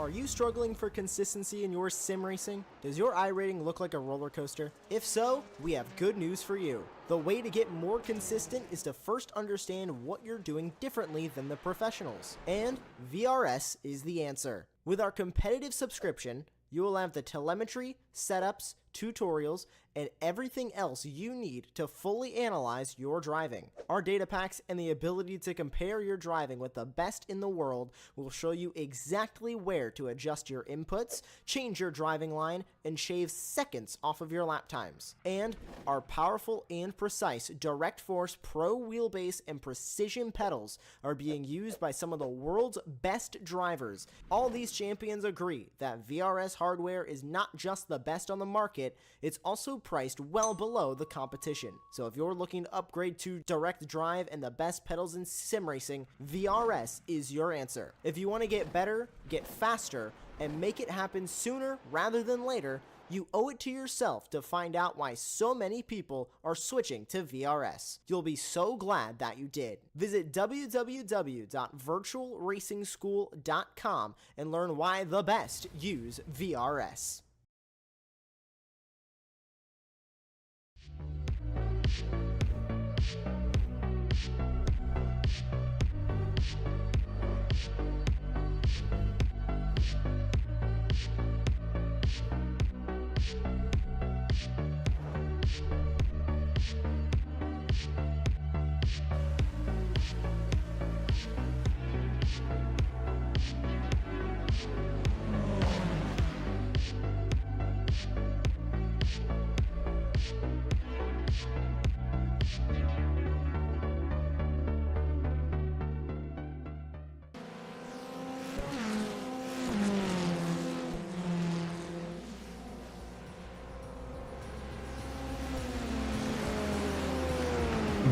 Are you struggling for consistency in your sim racing? Does your iRating look like a roller coaster? If so, we have good news for you. The way to get more consistent is to first understand what you're doing differently than the professionals. And VRS is the answer. With our competitive subscription, you will have the telemetry, setups, tutorials, and everything else you need to fully analyze your driving. Our data packs and the ability to compare your driving with the best in the world will show you exactly where to adjust your inputs, change your driving line, and shave seconds off of your lap times. And our powerful and precise Direct Force Pro wheelbase and precision pedals are being used by some of the world's best drivers. All these champions agree that VRS hardware is not just the best on the market, it's also priced well below the competition. So if you're looking to upgrade to direct drive and the best pedals in sim racing, VRS is your answer. If you want to get better, get faster, and make it happen sooner rather than later, you owe it to yourself to find out why so many people are switching to VRS. You'll be so glad that you did. Visit www.virtualracingschool.com and learn why the best use VRS.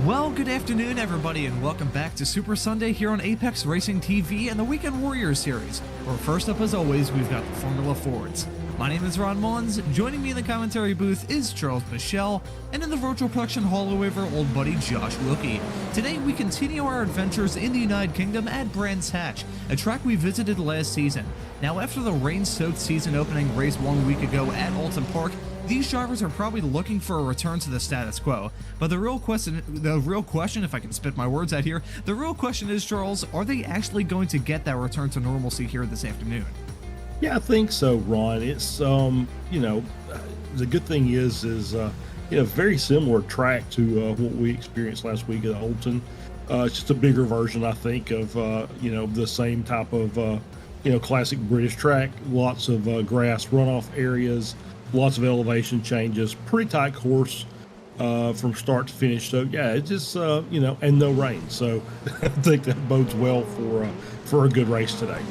Well, good afternoon, everybody, and welcome back to Super Sunday here on Apex Racing TV and the Weekend Warriors series, where first up, as always, we've got the Formula Fords. My name is Ron Mullins. Joining me in the commentary booth is Charles Michelle, and in the virtual production hall, our old buddy Josh Wilkie. Today, we continue our adventures in the United Kingdom at Brands Hatch, a track we visited last season. Now, after the rain-soaked season opening race 1 week ago at Alton Park, these drivers are probably looking for a return to the status quo. But the real question, if I can spit my words out here, the real question is, Charles, are they actually going to get that return to normalcy here this afternoon? Yeah, I think so, Ron. It's, the good thing is very similar track to what we experienced last week at Alton. It's just a bigger version, I think, of, the same type of, classic British track. Lots of grass runoff areas, lots of elevation changes, pretty tight course from start to finish. So, yeah, it's just, and no rain. So I think that bodes well for a good race today.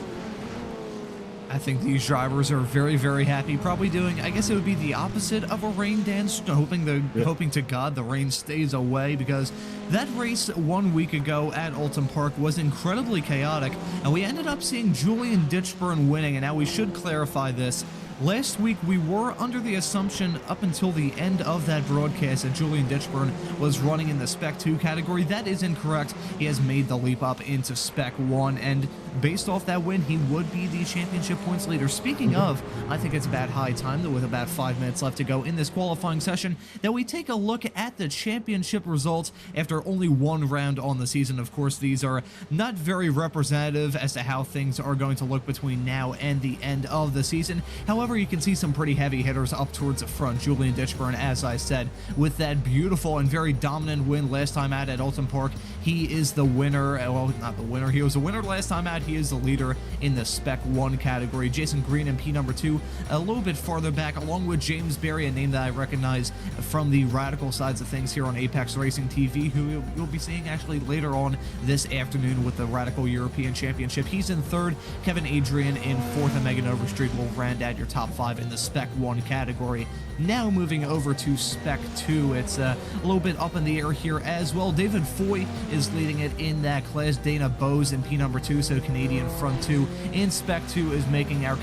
I think these drivers are very, very happy, probably doing, I guess it would be the opposite of a rain dance, hoping to God the rain stays away, because that race 1 week ago at Alton Park was incredibly chaotic, and we ended up seeing Julian Ditchburn winning. And now we should clarify this. Last week, we were under the assumption up until the end of that broadcast that Julian Ditchburn was running in the Spec 2 category. That is incorrect. He has made the leap up into Spec 1, and based off that win, he would be the championship points leader. Speaking of, I think it's about high time that with about 5 minutes left to go in this qualifying session, that we take a look at the championship results after only one round on the season. Of course, these are not very representative as to how things are going to look between now and the end of the season. However, you can see some pretty heavy hitters up towards the front. Julian Ditchburn, as I said, with that beautiful and very dominant win last time out at Alton Park. He is the winner. Well, not the winner. He was a winner last time out. He is the leader in the Spec 1 category. Jason Green in P number 2, a little bit farther back, along with James Berry, a name that I recognize from the radical sides of things here on Apex Racing TV, who you'll be seeing actually later on this afternoon with the Radical European Championship. He's in third. Kevin Adrian in fourth, and Megan Overstreet will round out your top 5 in the Spec 1 category. Now moving over to Spec 2, it's a little bit up in the air here as well. David Foy is leading it in that class. Dana Bowes in P number 2, so Canadian front two. In Spec 2 is making our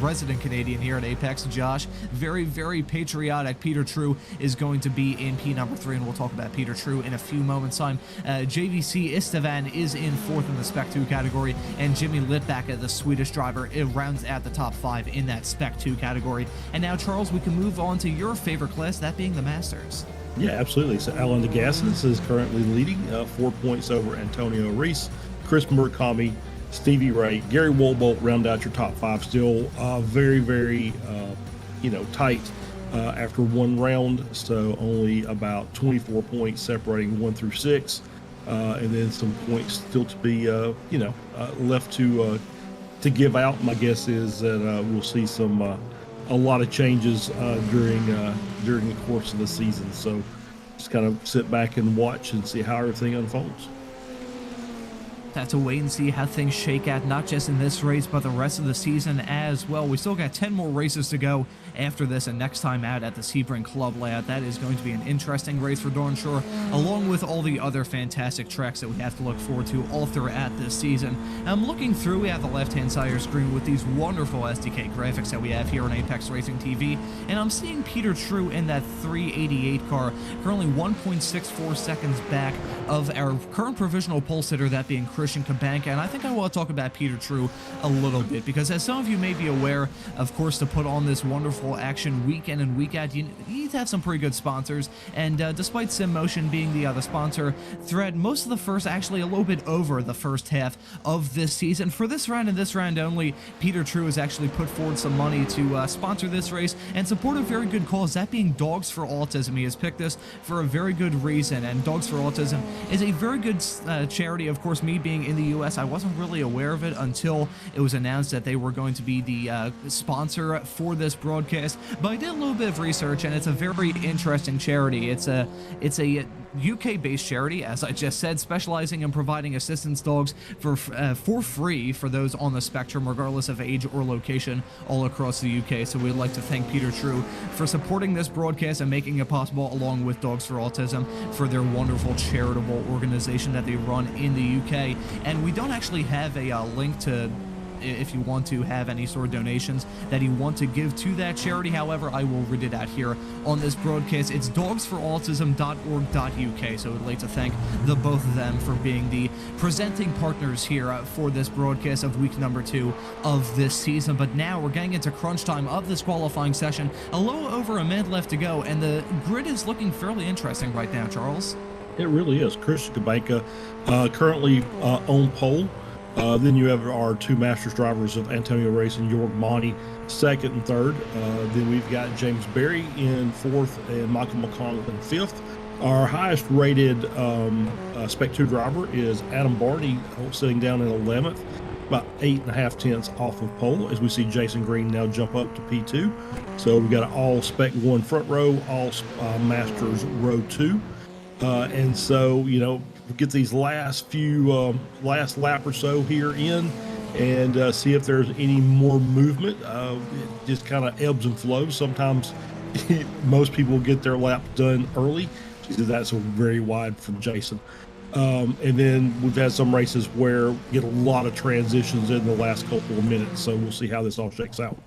resident Canadian here at Apex, Josh. Very, very patriotic. Peter True is going to be in P number 3, and we'll talk about Peter True in a few moments' time. JVC Istvan is in 4th in the Spec 2 category, and Jimmy Littback, the Swedish driver, it rounds out the top 5 in that Spec 2 category. And now, Charles, we can move on to your favorite class, that being the Masters. Yeah, absolutely. So Alan DeGassis is currently leading, 4 points over Antonio Reese, Chris Murakami, Stevie Ray, Gary Wolbolt round out your top 5. Still very, very, tight after one round. So only about 24 points separating 1 through 6. And then some points still to be, left to give out. My guess is that we'll see a lot of changes during the course of the season. So just kind of sit back and watch and see how everything unfolds. Have to wait and see how things shake out, not just in this race, but the rest of the season as well. We still got 10 more races to go after this, and next time out at the Sebring Club layout. That is going to be an interesting race for darn sure, along with all the other fantastic tracks that we have to look forward to all throughout this season. I'm looking through, we have the left-hand side of your screen with these wonderful SDK graphics that we have here on Apex Racing TV, and I'm seeing Peter True in that 388 car, currently 1.64 seconds back of our current provisional pole sitter, that being Christian Kabanka. And I think I want to talk about Peter True a little bit, because as some of you may be aware, of course, to put on this wonderful action week in and week out, you need to have some pretty good sponsors. And despite SimMotion being the sponsor thread, most of the first, actually a little bit over the first half of this season, for this round and this round only, Peter True has actually put forward some money to sponsor this race and support a very good cause, that being Dogs for Autism. He has picked this for a very good reason, and Dogs for Autism is a very good charity. Of course, me being in the US, I wasn't really aware of it until it was announced that they were going to be the sponsor for this broadcast. But I did a little bit of research, and it's a very interesting charity. It's a UK-based charity, as I just said, specializing in providing assistance dogs for free for those on the spectrum, regardless of age or location, all across the UK. So we'd like to thank Peter True for supporting this broadcast and making it possible, along with Dogs for Autism, for their wonderful charitable organization that they run in the UK. And we don't actually have a link to, if you want to have any sort of donations that you want to give to that charity. However, I will read it out here on this broadcast. It's dogsforautism.org.uk. So I'd like to thank the both of them for being the presenting partners here for this broadcast of week number 2 of this season. But now we're getting into crunch time of this qualifying session. A little over a minute left to go, and the grid is looking fairly interesting right now, Charles. It really is. Christian Kabanka currently on pole. Then you have our 2 Masters drivers of Antonio Reis and Jorg Monty, 2nd and 3rd. Then we've got James Berry in 4th and Michael McConnell in 5th. Our highest rated Spec 2 driver is Adam Barney, sitting down in 11th, about 8.5 tenths off of pole, as we see Jason Green now jump up to P2. So we've got an all Spec 1 front row, all Masters row 2. And so, we get these last last lap or so here in, and see if there's any more movement. It just kind of ebbs and flows. Sometimes most people get their lap done early. That's very wide from Jason. And then we've had some races where we get a lot of transitions in the last couple of minutes. So we'll see how this all shakes out.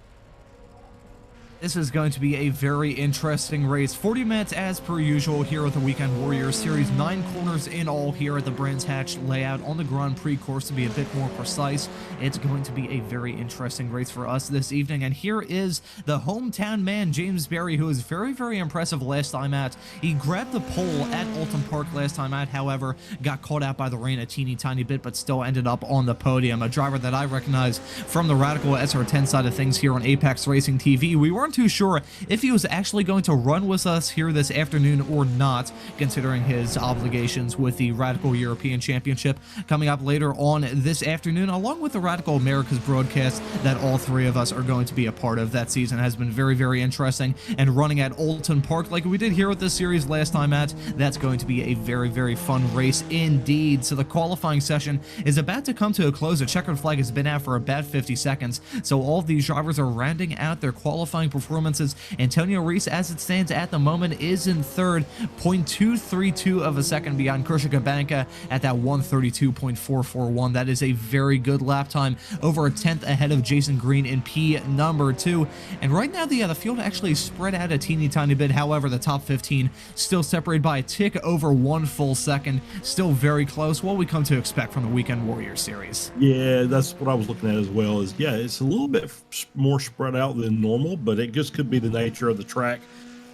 This is going to be a very interesting race. 40 minutes as per usual here at the Weekend Warriors Series. 9 corners in all here at the Brands Hatch layout on the Grand Prix course, to be a bit more precise. It's going to be a very interesting race for us this evening. And here is the hometown man, James Berry, who was very, very impressive last time out. He grabbed the pole at Alton Park last time out, however, got caught out by the rain a teeny tiny bit, but still ended up on the podium. A driver that I recognize from the Radical SR10 side of things here on Apex Racing TV. We weren't too sure if he was actually going to run with us here this afternoon or not, considering his obligations with the Radical European Championship coming up later on this afternoon, along with the Radical Americas broadcast that all 3 of us are going to be a part of. That season has been very, very interesting, and running at Alton Park like we did here with this series last time at, that's going to be a very, very fun race indeed. So the qualifying session is about to come to a close. The checkered flag has been out for about 50 seconds, so all of these drivers are rounding out their qualifying performances. Antonio Reese, as it stands at the moment, is in third, 0.232 of a second behind Christian Kabanka at that 132.441. That is a very good lap time, over a tenth ahead of Jason Green in P number 2. And right now the field actually spread out a teeny tiny bit. However, the top 15 still separated by a tick over 1 full second. Still very close. What we come to expect from the Weekend Warriors series. Yeah, that's what I was looking at as well. Is yeah, it's a little bit more spread out than normal, but it just could be the nature of the track.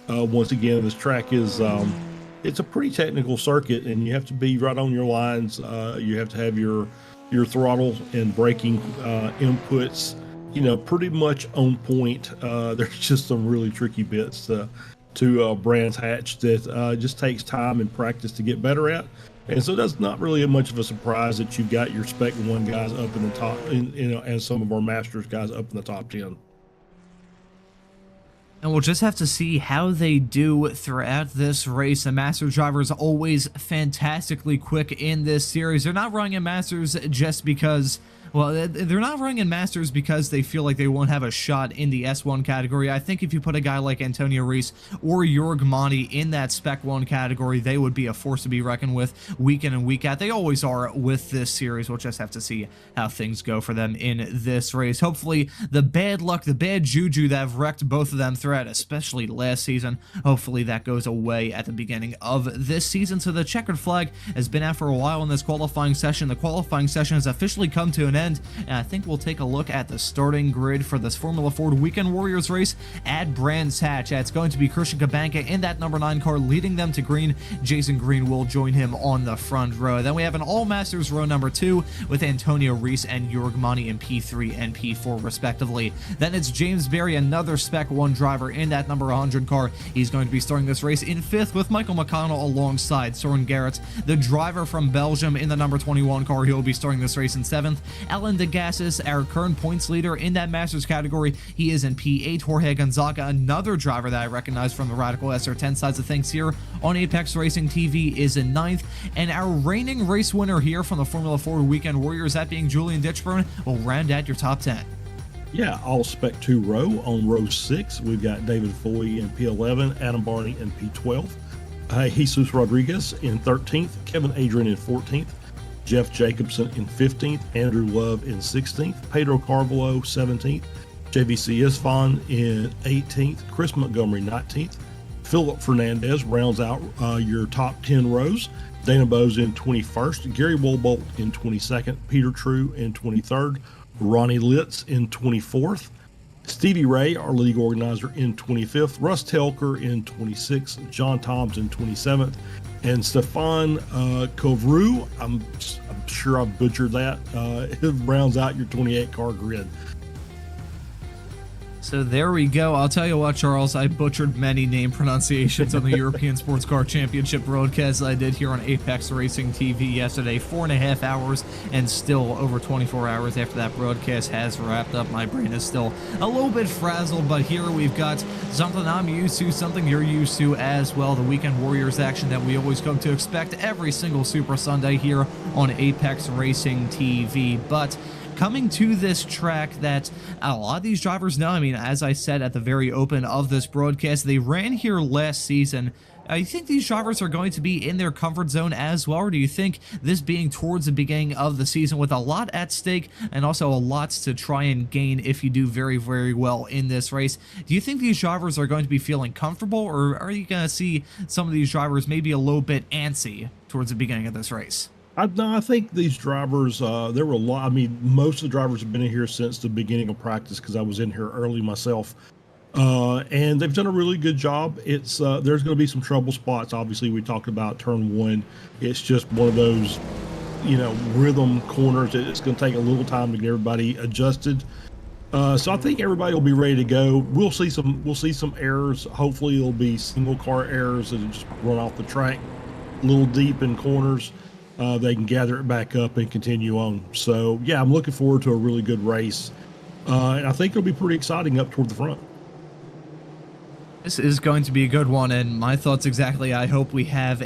Once again, this track is it's a pretty technical circuit, and you have to be right on your lines. You have to have your throttle and braking inputs, you know, pretty much on point. There's just some really tricky bits to Brands Hatch that just takes time and practice to get better at. And so that's not really much of a surprise that you've got your Spec 1 guys up in the top, and some of our Masters guys up in the top 10. And we'll just have to see how they do throughout this race. The Masters drivers always fantastically quick in this series. They're not running in Masters just because, well, they're not running in Masters because they feel like they won't have a shot in the S1 category. I think if you put a guy like Antonio Reese or Jorg Monty in that Spec 1 category, they would be a force to be reckoned with week in and week out. They always are with this series. We'll just have to see how things go for them in this race. Hopefully, the bad luck, the bad juju that have wrecked both of them throughout, especially last season, hopefully that goes away at the beginning of this season. So the checkered flag has been out for a while in this qualifying session. The qualifying session has officially come to an end. And I think we'll take a look at the starting grid for this Formula Ford Weekend Warriors race at Brands Hatch. It's going to be Christian Kabanka in that number 9 car, leading them to green. Jason Green will join him on the front row. Then we have an all-Masters row number 2 with Antonio Reese and Jorg Monty in P3 and P4 respectively. Then it's James Berry, another Spec 1 driver in that number 100 car. He's going to be starting this race in 5th with Michael McConnell alongside Soren Garrett, the driver from Belgium, in the number 21 car. He'll be starting this race in 7th. Alan DeGassis, our current points leader in that Masters category, he is in P8. Jorge Gonzaga, another driver that I recognize from the Radical SR10 sides of things here on Apex Racing TV, is in 9th. And our reigning race winner here from the Formula Ford Weekend Warriors, that being Julian Ditchburn, will round out your top 10. Yeah, all Spec 2 row. On row 6, we've got David Foy in P11, Adam Barney in P12, Jesus Rodriguez in 13th, Kevin Adrian in 14th, Jeff Jacobson in 15th, Andrew Love in 16th, Pedro Carvalho 17th, JVC Isfan in 18th, Chris Montgomery 19th, Philip Fernandez rounds out your top 10 rows, Dana Bose in 21st, Gary Woolbolt in 22nd, Peter True in 23rd, Ronnie Litz in 24th, Stevie Ray, our league organizer, in 25th, Russ Telker in 26th, John Toms in 27th, and Stefan Kovru, I'm sure I've butchered that, it rounds out your 28 car grid. So there we go. I'll tell you what, Charles, I butchered many name pronunciations on the European Sports Car Championship broadcast I did here on Apex Racing TV yesterday. 4.5 hours, and still over 24 hours after that broadcast has wrapped up. My brain is still a little bit frazzled, but here we've got something I'm used to, something you're used to as well. The Weekend Warriors action that we always come to expect every single Super Sunday here on Apex Racing TV. But coming to this track that a lot of these drivers know, I mean, as I said at the very open of this broadcast, they ran here last season. You think these drivers are going to be in their comfort zone as well, or do you think this being towards the beginning of the season with a lot at stake and also a lot to try and gain if you do very, very well in this race, do you think these drivers are going to be feeling comfortable, or are you going to see some of these drivers maybe a little bit antsy towards the beginning of this race? I think these drivers, there were a lot. I mean, most of the drivers have been in here since the beginning of practice because I was in here early myself. And they've done a really good job. It's there's going to be some trouble spots. Obviously, we talked about turn 1. It's just one of those, rhythm corners. It's going to take a little time to get everybody adjusted. So I think everybody will be ready to go. We'll see some errors. Hopefully, it'll be single car errors that just run off the track a little deep in corners. They can gather it back up and continue on. So, yeah, I'm looking forward to a really good race. And I think it'll be pretty exciting up toward the front. This is going to be a good one, and my thoughts exactly. I hope we have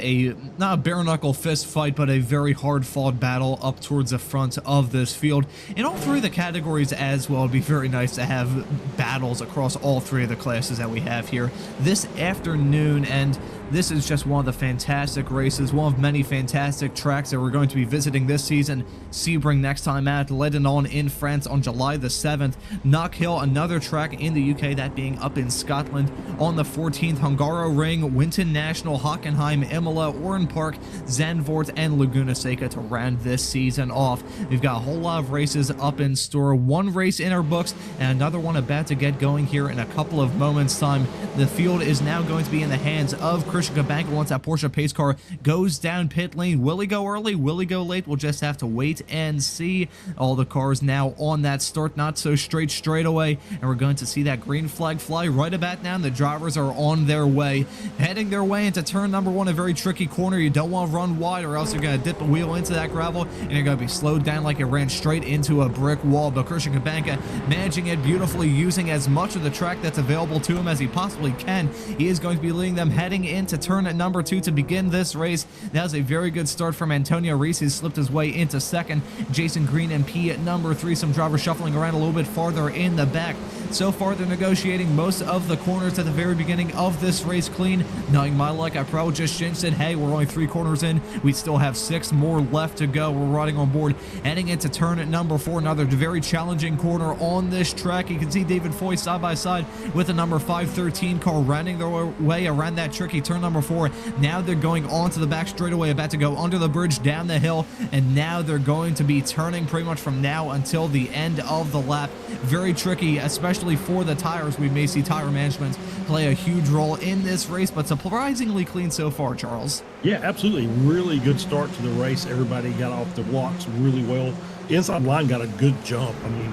not a bare-knuckle fist fight, but a very hard-fought battle up towards the front of this field. In all three of the categories as well, it'd be very nice to have battles across all three of the classes that we have here this afternoon, and this is just one of the fantastic races, one of many fantastic tracks that we're going to be visiting this season. Sebring next time out, Lebanon in France on July the 7th. Knockhill, another track in the UK, that being up in Scotland on the 14th. Hungaroring, Winton National, Hockenheim, Imola, Oran Park, Zandvoort, and Laguna Seca to round this season off. We've got a whole lot of races up in store. One race in our books and another one about to get going here in a couple of moments' time. The field is now going to be in the hands of Christian Kabanka once that Porsche pace car goes down pit lane. Will he go early? Will he go late? We'll just have to wait and see. All the cars now on that start, not so straight away, and we're going to see that green flag fly right about now. The drivers are on their way, heading their way into turn number 1, a very tricky corner. You don't want to run wide or else you're going to dip a wheel into that gravel and you're going to be slowed down like it ran straight into a brick wall. But Christian Kabanka managing it beautifully, using as much of the track that's available to him as he possibly can. He is going to be leading them heading into turn number 2 to begin this race. That was a very good start from Antonio Reese. He's slipped his way into second. Jason Green in P at number 3. Some drivers shuffling around a little bit farther in the back. So far, they're negotiating most of the corners at the very beginning of this race clean. Knowing my luck, I probably just jinxed it. Hey, we're only 3 corners in. We still have 6 more left to go. We're riding on board, heading into turn number 4. Another very challenging corner on this track. You can see David Foy side by side with the number 513 car running their way around that tricky turn number 4. Now they're going onto the back straightaway, about to go under the bridge, down the hill, and now they're going to be turning pretty much from now until the end of the lap. Very tricky, especially for the tires. We may see tire management play a huge role in this race, but surprisingly clean so far, Charles. Yeah, absolutely. Really good start to the race. Everybody got off the blocks really well. Inside line got a good jump. I mean,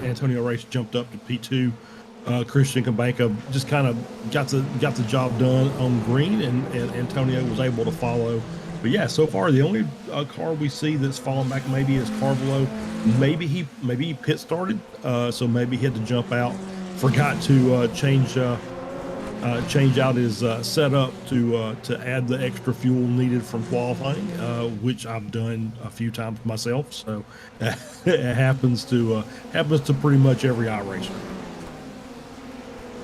Antonio Race jumped up to P2. Christian Kabanka just kind of got the job done on green, and Antonio was able to follow. But yeah, so far the only car we see that's fallen back maybe is Carvalho. Maybe he pit started, so maybe he had to jump out. Forgot to change out his setup to add the extra fuel needed from qualifying, which I've done a few times myself. So it happens to pretty much every iRacer.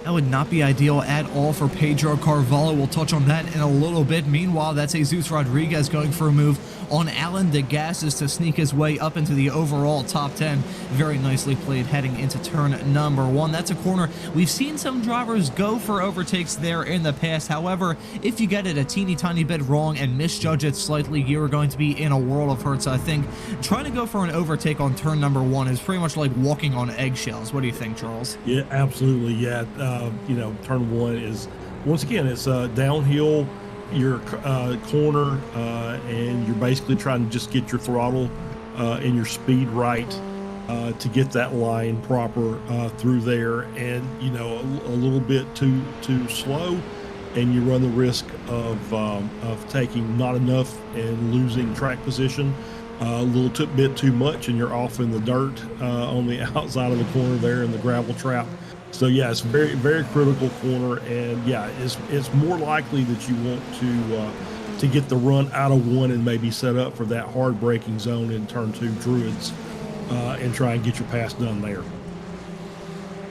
That would not be ideal at all for Pedro Carvalho. We'll touch on that in a little bit. Meanwhile, that's Jesus Rodriguez going for a move on Alan Degasses to sneak his way up into the overall top 10. Very nicely played heading into turn number 1. That's a corner we've seen some drivers go for overtakes there in the past. However, if you get it a teeny tiny bit wrong and misjudge it slightly, you're going to be in a world of hurt. So I think trying to go for an overtake on turn number 1 is pretty much like walking on eggshells. What do you think, Charles? Yeah, absolutely. Yeah. Turn 1 is, once again, it's downhill, your corner, and you're basically trying to just get your throttle and your speed right to get that line proper through there. And a little bit too slow, and you run the risk of taking not enough and losing track position. A little bit too much, and you're off in the dirt on the outside of the corner there in the gravel trap. So yeah, it's a very, very critical corner, and yeah, it's more likely that you want to get the run out of 1 and maybe set up for that hard braking zone in turn 2 Druids, and try and get your pass done there.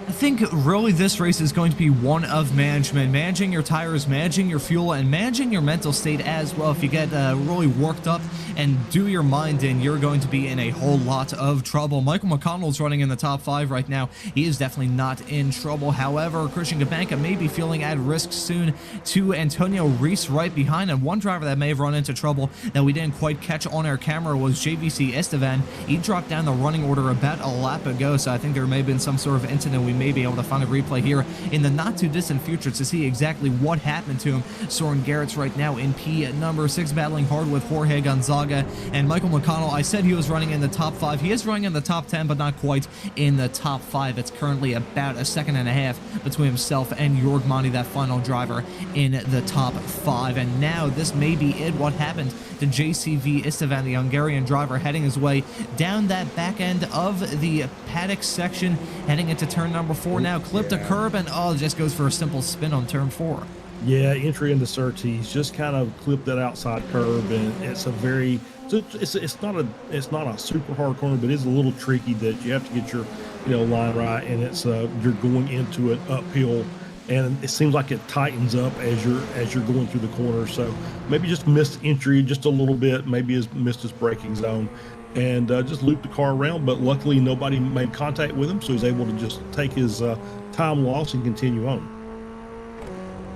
I think really this race is going to be one of management, managing your tires, managing your fuel, and managing your mental state as well. If you get really worked up and do your mind in, you're going to be in a whole lot of trouble. Michael McConnell's running in the top 5 right now. He is definitely not in trouble. However, Christian Kabanka may be feeling at risk soon to Antonio Reese right behind him. One driver that may have run into trouble that we didn't quite catch on our camera was JVC Estevan. He dropped down the running order about a lap ago, so I think there may have been some sort of incident. We may be able to find a replay here in the not too distant future to see exactly what happened to him. Soren Garrett's right now in P at number 6, battling hard with Jorge Gonzaga, and Michael McConnell, I said he was running in the top 5. He is running in the top 10, but not quite in the top 5. It's currently about a second and a half between himself and Jorg Monty, that final driver, in the top 5. And now this may be it. What happened to JCV Istvan, the Hungarian driver, heading his way down that back end of the paddock section, heading into turn number 4 now, clipped a curb, and just goes for a simple spin on turn 4. Yeah, entry into Surtees, just kind of clipped that outside curb, and it's a very, it's not a super hard corner, but it's a little tricky that you have to get your, line right, and it's you're going into it uphill, and it seems like it tightens up as you're going through the corner. So maybe just missed entry just a little bit, maybe missed his braking zone, and just looped the car around. But luckily nobody made contact with him, so he's able to just take his time loss and continue on.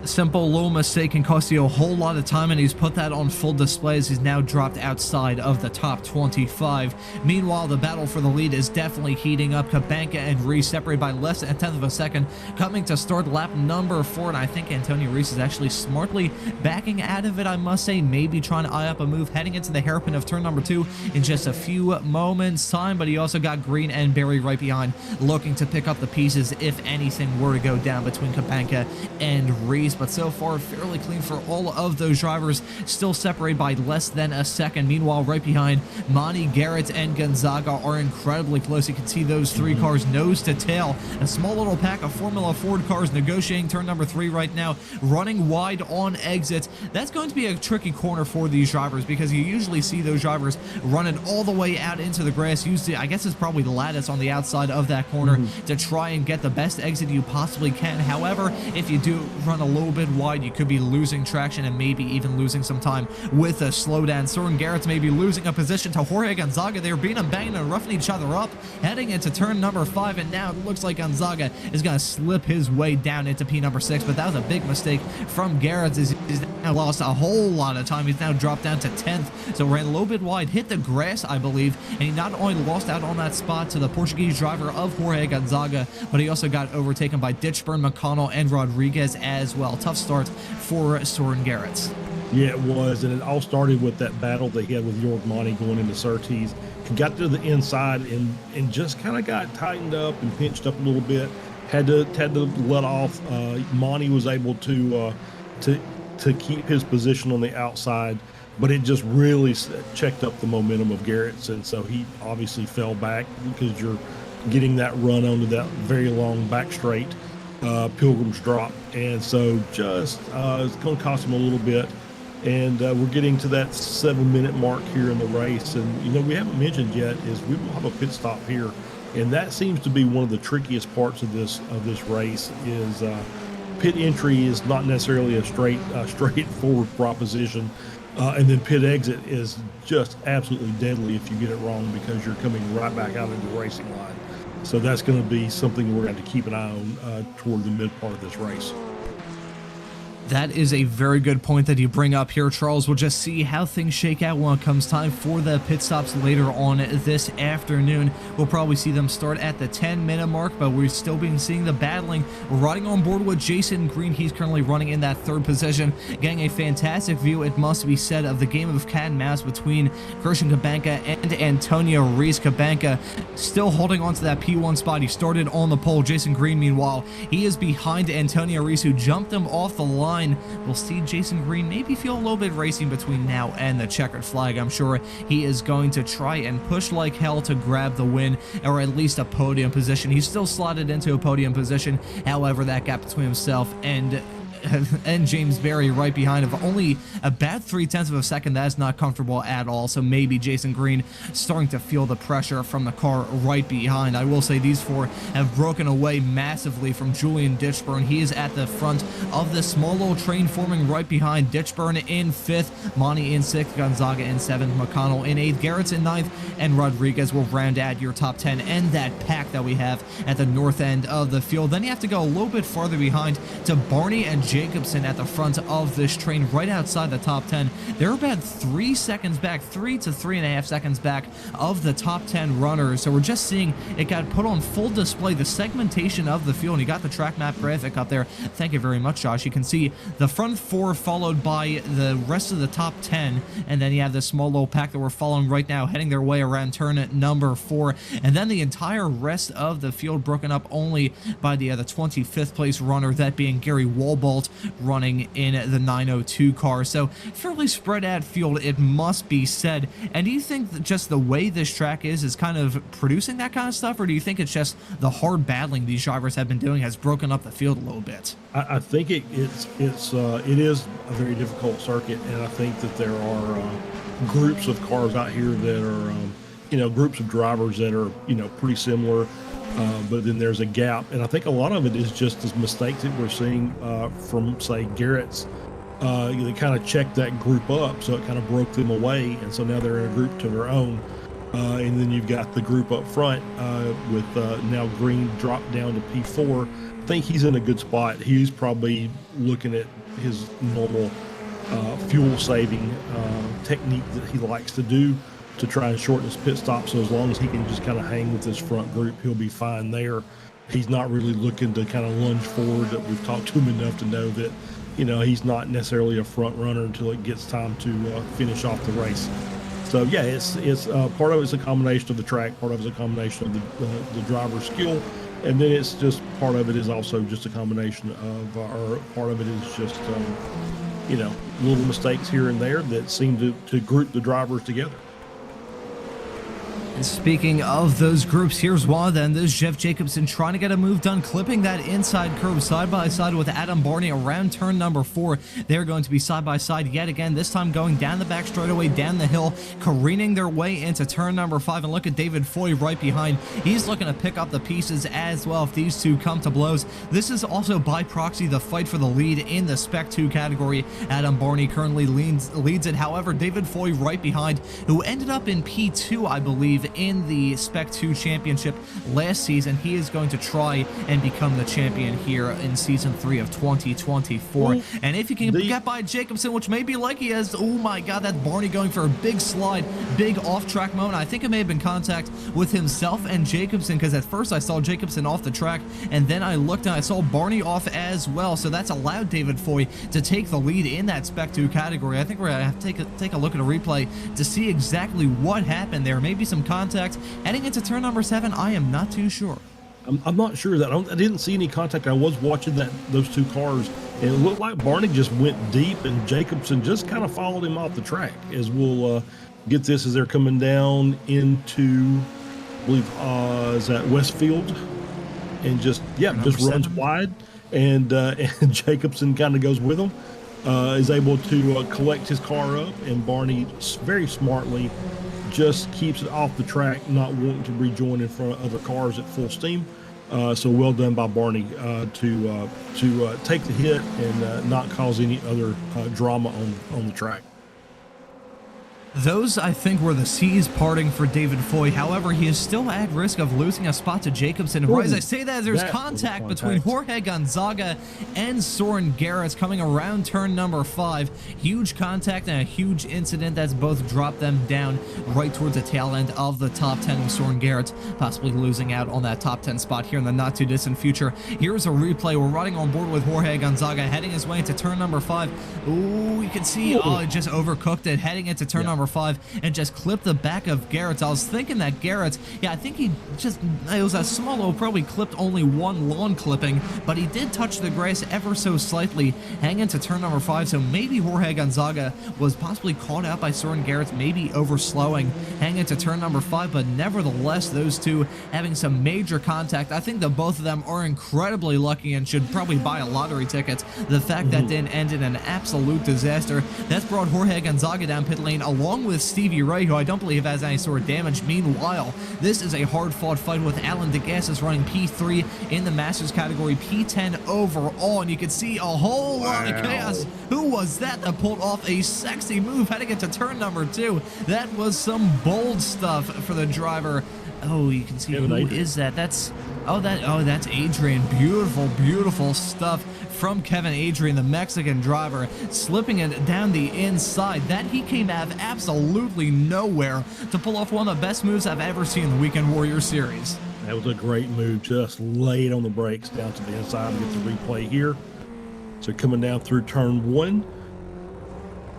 Simple little mistake can cost you a whole lot of time, and he's put that on full display as he's now dropped outside of the top 25. Meanwhile, the battle for the lead is definitely heating up. Cabanca and Reese separated by less than a tenth of a second, coming to start lap number 4, and I think Antonio Reese is actually smartly backing out of it, I must say, maybe trying to eye up a move heading into the hairpin of turn number 2 in just a few moments time. But he also got Green and Barry right behind, looking to pick up the pieces if anything were to go down between Cabanca and Reese. But so far, fairly clean for all of those drivers, still separated by less than a second. Meanwhile, right behind, Monty, Garrett, and Gonzaga are incredibly close. You can see those 3 cars nose to tail. A small little pack of Formula Ford cars negotiating turn number 3 right now, running wide on exits. That's going to be a tricky corner for these drivers, because you usually see those drivers running all the way out into the grass. Usually, I guess it's probably the lattice on the outside of that corner to try and get the best exit you possibly can. However, if you do run a little bit wide, you could be losing traction and maybe even losing some time with a slowdown. Soren Garrett's maybe losing a position to Jorge Gonzaga. They're beating and banging and roughing each other up, heading into turn number 5, and now it looks like Gonzaga is going to slip his way down into P number 6, but that was a big mistake from Garrett, as he's now lost a whole lot of time. He's now dropped down to 10th, so ran a little bit wide, hit the grass, I believe, and he not only lost out on that spot to the Portuguese driver of Jorge Gonzaga, but he also got overtaken by Ditchburn, McConnell, and Rodriguez as well. Tough start for Soren Garrett. Yeah, it was, and it all started with that battle they had with York Monty going into Surtees. He got to the inside and just kind of got tightened up and pinched up a little bit. Had to let off. Monty was able to keep his position on the outside, but it just really checked up the momentum of Garrett's, and so he obviously fell back because you're getting that run onto that very long back straight. Pilgrim's drop, and so just it's going to cost him a little bit, and we're getting to that 7-minute mark here in the race. And we haven't mentioned yet is we will have a pit stop here, and that seems to be one of the trickiest parts of this race. Is pit entry is not necessarily a straightforward proposition, and then pit exit is just absolutely deadly if you get it wrong, because you're coming right back out into the racing line. So that's going to be something we're going to keep an eye on toward the mid part of this race. That is a very good point that you bring up here, Charles. We'll just see how things shake out when it comes time for the pit stops later on this afternoon. We'll probably see them start at the 10-minute mark, but we're still been seeing the battling. We're riding on board with Jason Green. He's currently running in that 3rd position, getting a fantastic view, it must be said, of the game of cat and mouse between Christian Cabanca and Antonio Reese. Cabanca still holding on to that P1 spot. He started on the pole. Jason Green, meanwhile, he is behind Antonio Reese, who jumped him off the line. We'll see Jason Green maybe feel a little bit racing between now and the checkered flag. I'm sure he is going to try and push like hell to grab the win, or at least a podium position. He's still slotted into a podium position. However, that gap between himself and James Barry right behind of only about 0.3 of a second. That is not comfortable at all. So maybe Jason Green starting to feel the pressure from the car right behind. I will say these 4 have broken away massively from Julian Ditchburn. He is at the front of the small little train forming right behind. Ditchburn in 5th, Monty in 6th, Gonzaga in 7th, McConnell in 8th, Garrett's in 9th, and Rodriguez will round out your top 10 and that pack that we have at the north end of the field. Then you have to go a little bit farther behind to Barney and Jacobson at the front of this train right outside the top 10. They're about 3 seconds back, 3 to 3.5 seconds back of the top 10 runners. So we're just seeing it got put on full display, the segmentation of the field. And you got the track map graphic up there. Thank you very much, Josh. You can see the front 4 followed by the rest of the top 10, and then you have this small little pack that we're following right now, heading their way around turn number 4, and then the entire rest of the field broken up only by the 25th place runner, that being Gary Walball Bolt running in the 902 car. So fairly spread out field, it must be said. And do you think that just the way this track is kind of producing that kind of stuff, or do you think it's just the hard battling these drivers have been doing has broken up the field a little bit? I think it is a very difficult circuit, and I think that there are groups of cars out here that are, groups of drivers that are, pretty similar, but then there's a gap, and I think a lot of it is just the mistakes that we're seeing from, say, Garrett's. They kind of checked that group up, so it kind of broke them away, and so now they're in a group to their own. And then you've got the group up front with now Green dropped down to P4. I think he's in a good spot. He's probably looking at his normal fuel saving technique that he likes to do to try and shorten his pit stop. So as long as he can just kind of hang with this front group, he'll be fine there. He's not really looking to kind of lunge forward. That we've talked to him enough to know that, he's not necessarily a front runner until it gets time to finish off the race. So yeah, it's part of it's a combination of the track, part of it's a combination of the driver's skill, and then it's just part of it is also just a combination of, or part of it is just little mistakes here and there that seem to group the drivers together. Speaking of those groups, here's one of them. This is Jeff Jacobson trying to get a move done, clipping that inside curve side by side with Adam Barney around turn number 4. They're going to be side by side yet again, this time going down the back straightaway, down the hill, careening their way into turn number 5. And look at David Foy right behind. He's looking to pick up the pieces as well if these two come to blows. This is also by proxy the fight for the lead in the Spec 2 category. Adam Barney currently leads it. However, David Foy right behind, who ended up in P2, I believe, in the Spec 2 championship last season. He is going to try and become the champion here in season 3 of 2024. And if you can get by Jacobson, which may be like he has, oh my god, that's Barney going for a big slide, big off-track moment. I think it may have been contact with himself and Jacobson, because at first I saw Jacobson off the track, and then I looked and I saw Barney off as well. So that's allowed David Foy to take the lead in that Spec 2 category. I think we're going to have to take a look at a replay to see exactly what happened there. Maybe some contact heading into turn number 7. I am not too sure. I'm not sure that I didn't see any contact. I was watching those two cars, and it looked like Barney just went deep, and Jacobson just kind of followed him off the track. As we'll get this as they're coming down into, I believe, is that Westfield, and just runs wide, and Jacobson kind of goes with him. Is able to collect his car up, and Barney very smartly just keeps it off the track, not wanting to rejoin in front of other cars at full steam. So well done by Barney to take the hit and not cause any other drama on the track. Those, I think, were the seas parting for David Foy. However, he is still at risk of losing a spot to Jacobson. And right as I say that, there's contact between Jorge Gonzaga and Soren Garrett coming around turn number 5. Huge contact and a huge incident that's both dropped them down right towards the tail end of the top 10, with Soren Garrett possibly losing out on that top 10 spot here in the not too distant future. Here's a replay. We're running on board with Jorge Gonzaga heading his way into turn number 5. Ooh, you can see, it just overcooked it heading into turn number 5 and just clipped the back of Garrett. I was thinking that Garrett, I think it was a small, probably clipped only one lawn clipping, but he did touch the grass ever so slightly hanging into turn number 5. So maybe Jorge Gonzaga was possibly caught out by Soren Garrett, maybe overslowing hanging into turn number 5, but nevertheless, those two having some major contact. I think that both of them are incredibly lucky and should probably buy a lottery ticket. The fact that didn't end in an absolute disaster. That's brought Jorge Gonzaga down pit lane along with Stevie Ray, who I don't believe has any sort of damage. Meanwhile, this is a hard-fought fight with Alan DeGassis running P3 in the Masters category, P10 overall, and you can see a whole lot of chaos. Who was that pulled off a sexy move heading into turn number 2? That was some bold stuff for the driver. Oh, you can see who is that? That's Adrian. Beautiful stuff from Kevin Adrian, the Mexican driver, slipping it down the inside. That he came out of absolutely nowhere to pull off one of the best moves I've ever seen in the Weekend Warrior Series. That was a great move. Just laid on the brakes down to the inside. And get the replay here. So coming down through turn 1,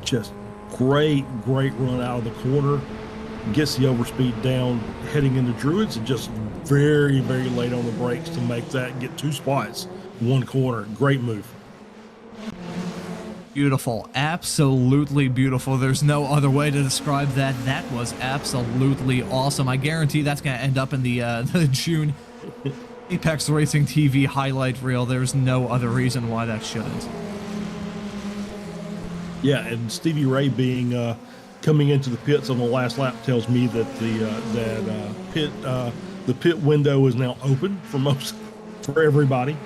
just great run out of the corner. Gets the overspeed down heading into Druids, and just very late on the brakes to make that get 2 spots, 1 corner. Great move. Beautiful, absolutely beautiful. There's no other way to describe that. That was absolutely awesome. I guarantee that's going to end up in the June Apex Racing TV highlight reel. There's no other reason why that shouldn't. Yeah, and Stevie Ray being coming into the pits on the last lap tells me that the pit window is now open for everybody.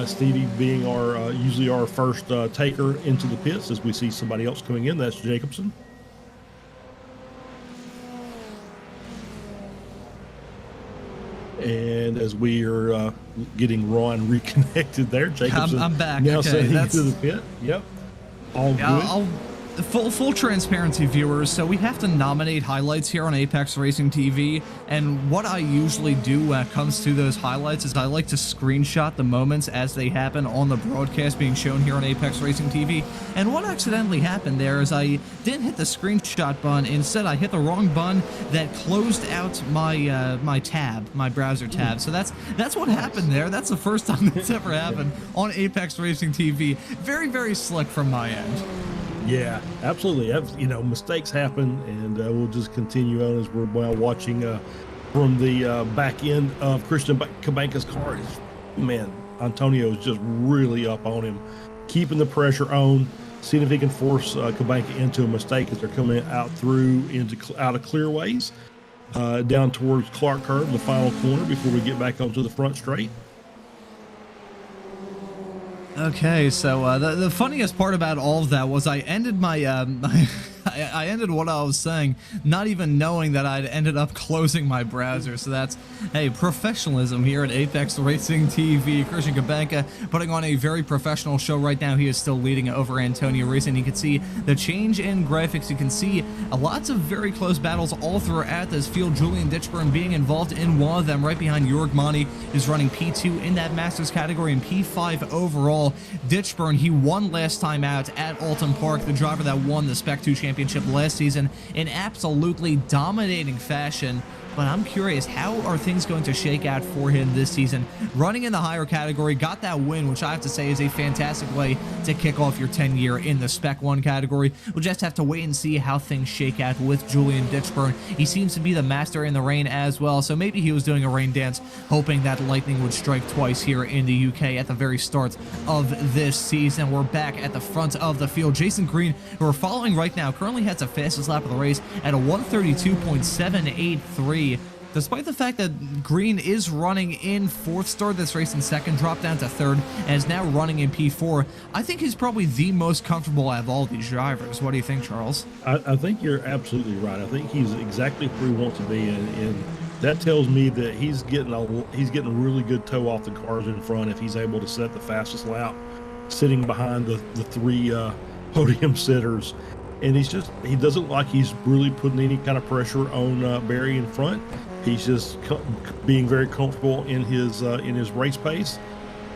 Stevie being usually our first taker into the pits as we see somebody else coming in. That's Jacobson. And as we are getting Ron reconnected there, Jacobson I'm back. now Okay, sitting into the pit. Yep. All good. Full transparency, viewers. So we have to nominate highlights here on Apex Racing TV, and what I usually do when it comes to those highlights is I like to screenshot the moments as they happen on the broadcast being shown here on Apex Racing TV. And what accidentally happened there is I didn't hit the screenshot button. Instead, I hit the wrong button that closed out my my browser tab. So that's what happened there. That's the first time that's ever happened on Apex Racing TV. Very, very slick from my end. Yeah, absolutely. Mistakes happen, and we'll just continue on as we're watching from the back end of Christian Cabanca's car. Man, Antonio is just really up on him, keeping the pressure on, seeing if he can force Cabanca into a mistake as they're coming out of clearways, down towards Clark Curve, the final corner, before we get back onto the front straight. Okay, so the funniest part about all of that was I ended my I ended what I was saying, not even knowing that I'd ended up closing my browser. So that's, hey, professionalism here at Apex Racing TV. Christian Cabanca putting on a very professional show right now. He is still leading over Antonio Racing. You can see the change in graphics. You can see lots of very close battles all throughout this field. Julian Ditchburn being involved in one of them. Right behind Jorg Mani is running P2 in that Masters category and P5 overall. Ditchburn, he won last time out at Alton Park, the driver that won the Spec 2 championship last season in absolutely dominating fashion. But I'm curious, how are things going to shake out for him this season? Running in the higher category, got that win, which I have to say is a fantastic way to kick off your 10-year in the Spec 1 category. We'll just have to wait and see how things shake out with Julian Ditchburn. He seems to be the master in the rain as well, so maybe he was doing a rain dance, hoping that lightning would strike twice here in the UK at the very start of this season. We're back at the front of the field. Jason Green, who we're following right now, currently has the fastest lap of the race at a 132.783. Despite the fact that Green is running in fourth, started this race in second, dropped down to third, and is now running in P4, I think he's probably the most comfortable out of all these drivers. What do you think, Charles? I think you're absolutely right. I think he's exactly where he wants to be, and that tells me that he's getting a really good toe off the cars in front if he's able to set the fastest lap, sitting behind the three podium sitters. And he doesn't look like he's really putting any kind of pressure on Barry in front. He's just being very comfortable in his race pace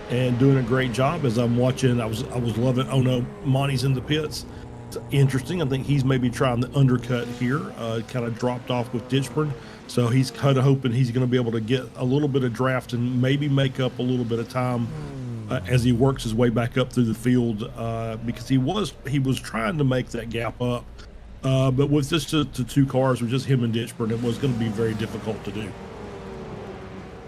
and doing a great job. As I'm watching, I was loving. Oh no, Monty's in the pits. It's interesting. I think he's maybe trying the undercut here. Kind of dropped off with Ditchburn, so he's kind of hoping he's going to be able to get a little bit of draft and maybe make up a little bit of time as he works his way back up through the field, because he was trying to make that gap up, but with just the two cars, with just him and Ditchburn, it was going to be very difficult to do.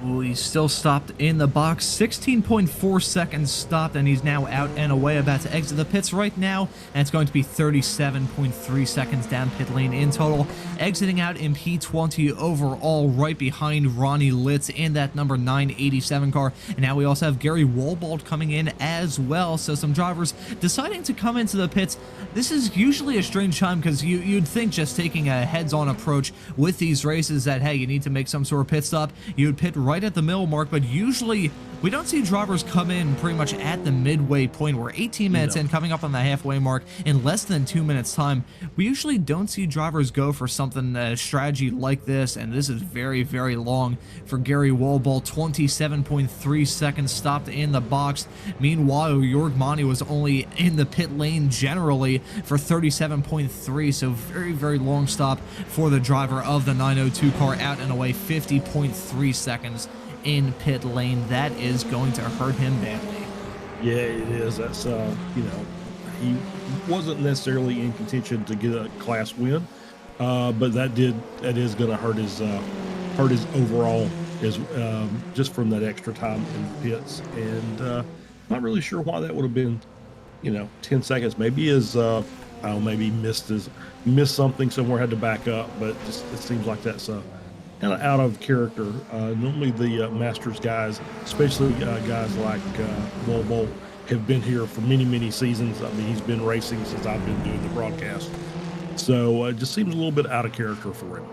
Ooh, he's still stopped in the box. 16.4 seconds stopped, and he's now out and away, about to exit the pits right now, and it's going to be 37.3 seconds down pit lane in total. Exiting out in P20 overall, right behind Ronnie Litz in that number 987 car. And now we also have Gary Walbald coming in as well, so some drivers deciding to come into the pits. This is usually a strange time, because you'd think just taking a heads-on approach with these races that, hey, you need to make some sort of pit stop, you would pit right at the middle mark, but usually we don't see drivers come in pretty much at the midway point. We're 18 minutes in, coming up on the halfway mark in less than 2 minutes time. We usually don't see drivers go for something, strategy like this, and this is very, very long for Gary Walball. 27.3 seconds stopped in the box. Meanwhile, Jorg Mani was only in the pit lane generally for 37.3, so very, very long stop for the driver of the 902 car, out and away 50.3 seconds in pit lane. That is going to hurt him badly. Yeah, it is. That's he wasn't necessarily in contention to get a class win, but that is going to hurt his overall is just from that extra time in the pits. And not really sure why that would have been, 10 seconds. Maybe maybe missed something somewhere, had to back up, but it seems like that's kind of out of character. Normally the Masters guys, especially guys like Volvo, have been here for many seasons. I mean, he's been racing since I've been doing the broadcast. So it just seems a little bit out of character for him.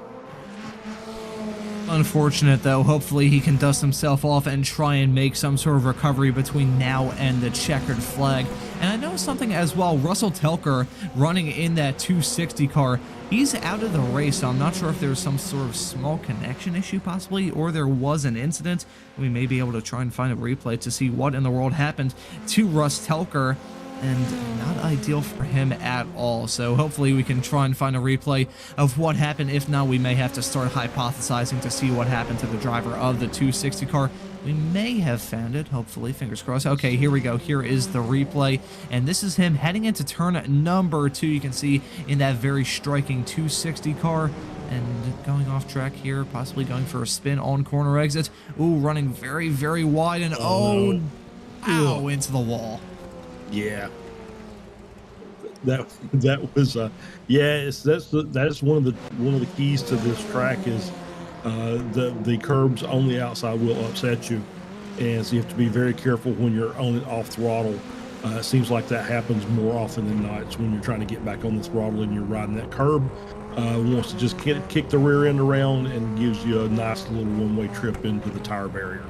Unfortunate, though. Hopefully he can dust himself off and try and make some sort of recovery between now and the checkered flag. And I know something as well. Russell Telker running in that 260 car. He's out of the race, so I'm not sure if there's some sort of small connection issue possibly, or there was an incident. We may be able to try and find a replay to see what in the world happened to Russ Telker. And not ideal for him at all. So hopefully we can try and find a replay of what happened. If not, we may have to start hypothesizing to see what happened to the driver of the 260 car. We may have found it, hopefully, fingers crossed. Okay, here we go. Here is the replay, and this is him heading into turn number 2. You can see in that very striking 260 car, and going off track here, possibly going for a spin on corner exit. Ooh, running very wide, and ow, into the wall. Yeah, that was that's one of the keys to this track is the curbs on the outside will upset you, and so you have to be very careful when you're on and off throttle. It seems like that happens more often than not. It's when you're trying to get back on the throttle and you're riding that curb. Wants to just kick the rear end around and gives you a nice little one-way trip into the tire barrier.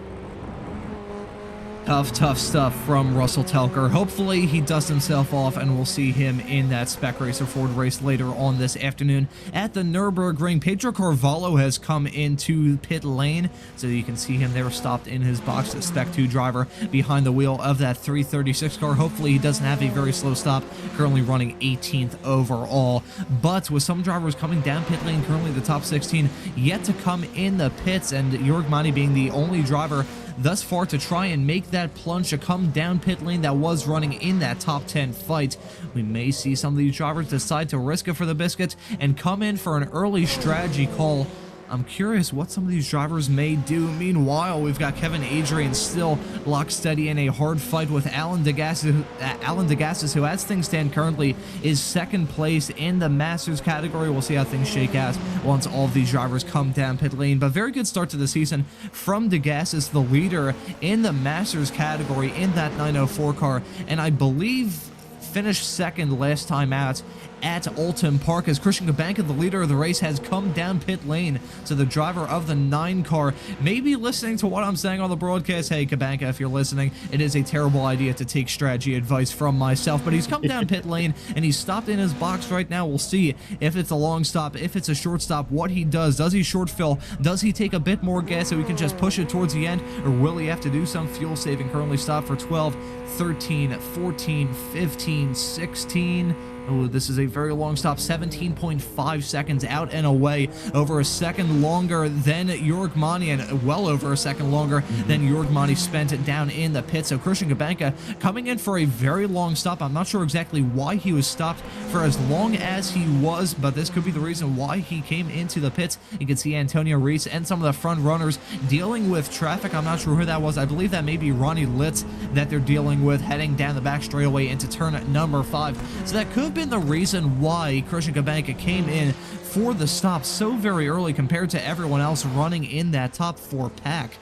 Tough stuff from Russell Telker. Hopefully he dusts himself off and we'll see him in that Spec Racer Ford race later on this afternoon at the Nürburgring. Pedro Carvalho has come into pit lane, so you can see him there stopped in his box, the Spec 2 driver behind the wheel of that 336 car. Hopefully he doesn't have a very slow stop, currently running 18th overall. But with some drivers coming down pit lane, currently the top 16 yet to come in the pits, and Jörg Mani being the only driver thus far to try and make that plunge to come down pit lane that was running in that top 10 fight. We may see some of these drivers decide to risk it for the biscuit and come in for an early strategy call. I'm curious what some of these drivers may do. Meanwhile, we've got Kevin Adrian still locked steady in a hard fight with Alan Degassis, who, as things stand currently, is second place in the Masters category. We'll see how things shake out once all of these drivers come down pit lane. But very good start to the season from Degassis, the leader in the Masters category in that 904 car, and I believe finished second last time out at Oulton Park, as Christian Kabanka, the leader of the race, has come down pit lane. So the driver of the 9 car may be listening to what I'm saying on the broadcast. Hey, Kabanka, if you're listening, it is a terrible idea to take strategy advice from myself, but he's come down pit lane and he's stopped in his box right now. We'll see if it's a long stop, if it's a short stop, what he does. Does he short fill? Does he take a bit more gas so he can just push it towards the end, or will he have to do some fuel saving? Currently stopped for 12, 13, 14, 15, 16. Oh, this is a very long stop, 17.5 seconds out and away, over a second longer than Jörg Mani, and well over a second longer than Jörg Mani spent down in the pit. So Christian Kabanka coming in for a very long stop. I'm not sure exactly why he was stopped for as long as he was, but this could be the reason why he came into the pits. You can see Antonio Reese and some of the front runners dealing with traffic. I'm not sure who that was. I believe that may be Ronnie Litz that they're dealing with heading down the back straightaway into turn number 5. So that could have been the reason why Christian Kabanka came in for the stop so very early compared to everyone else running in that top 4 pack.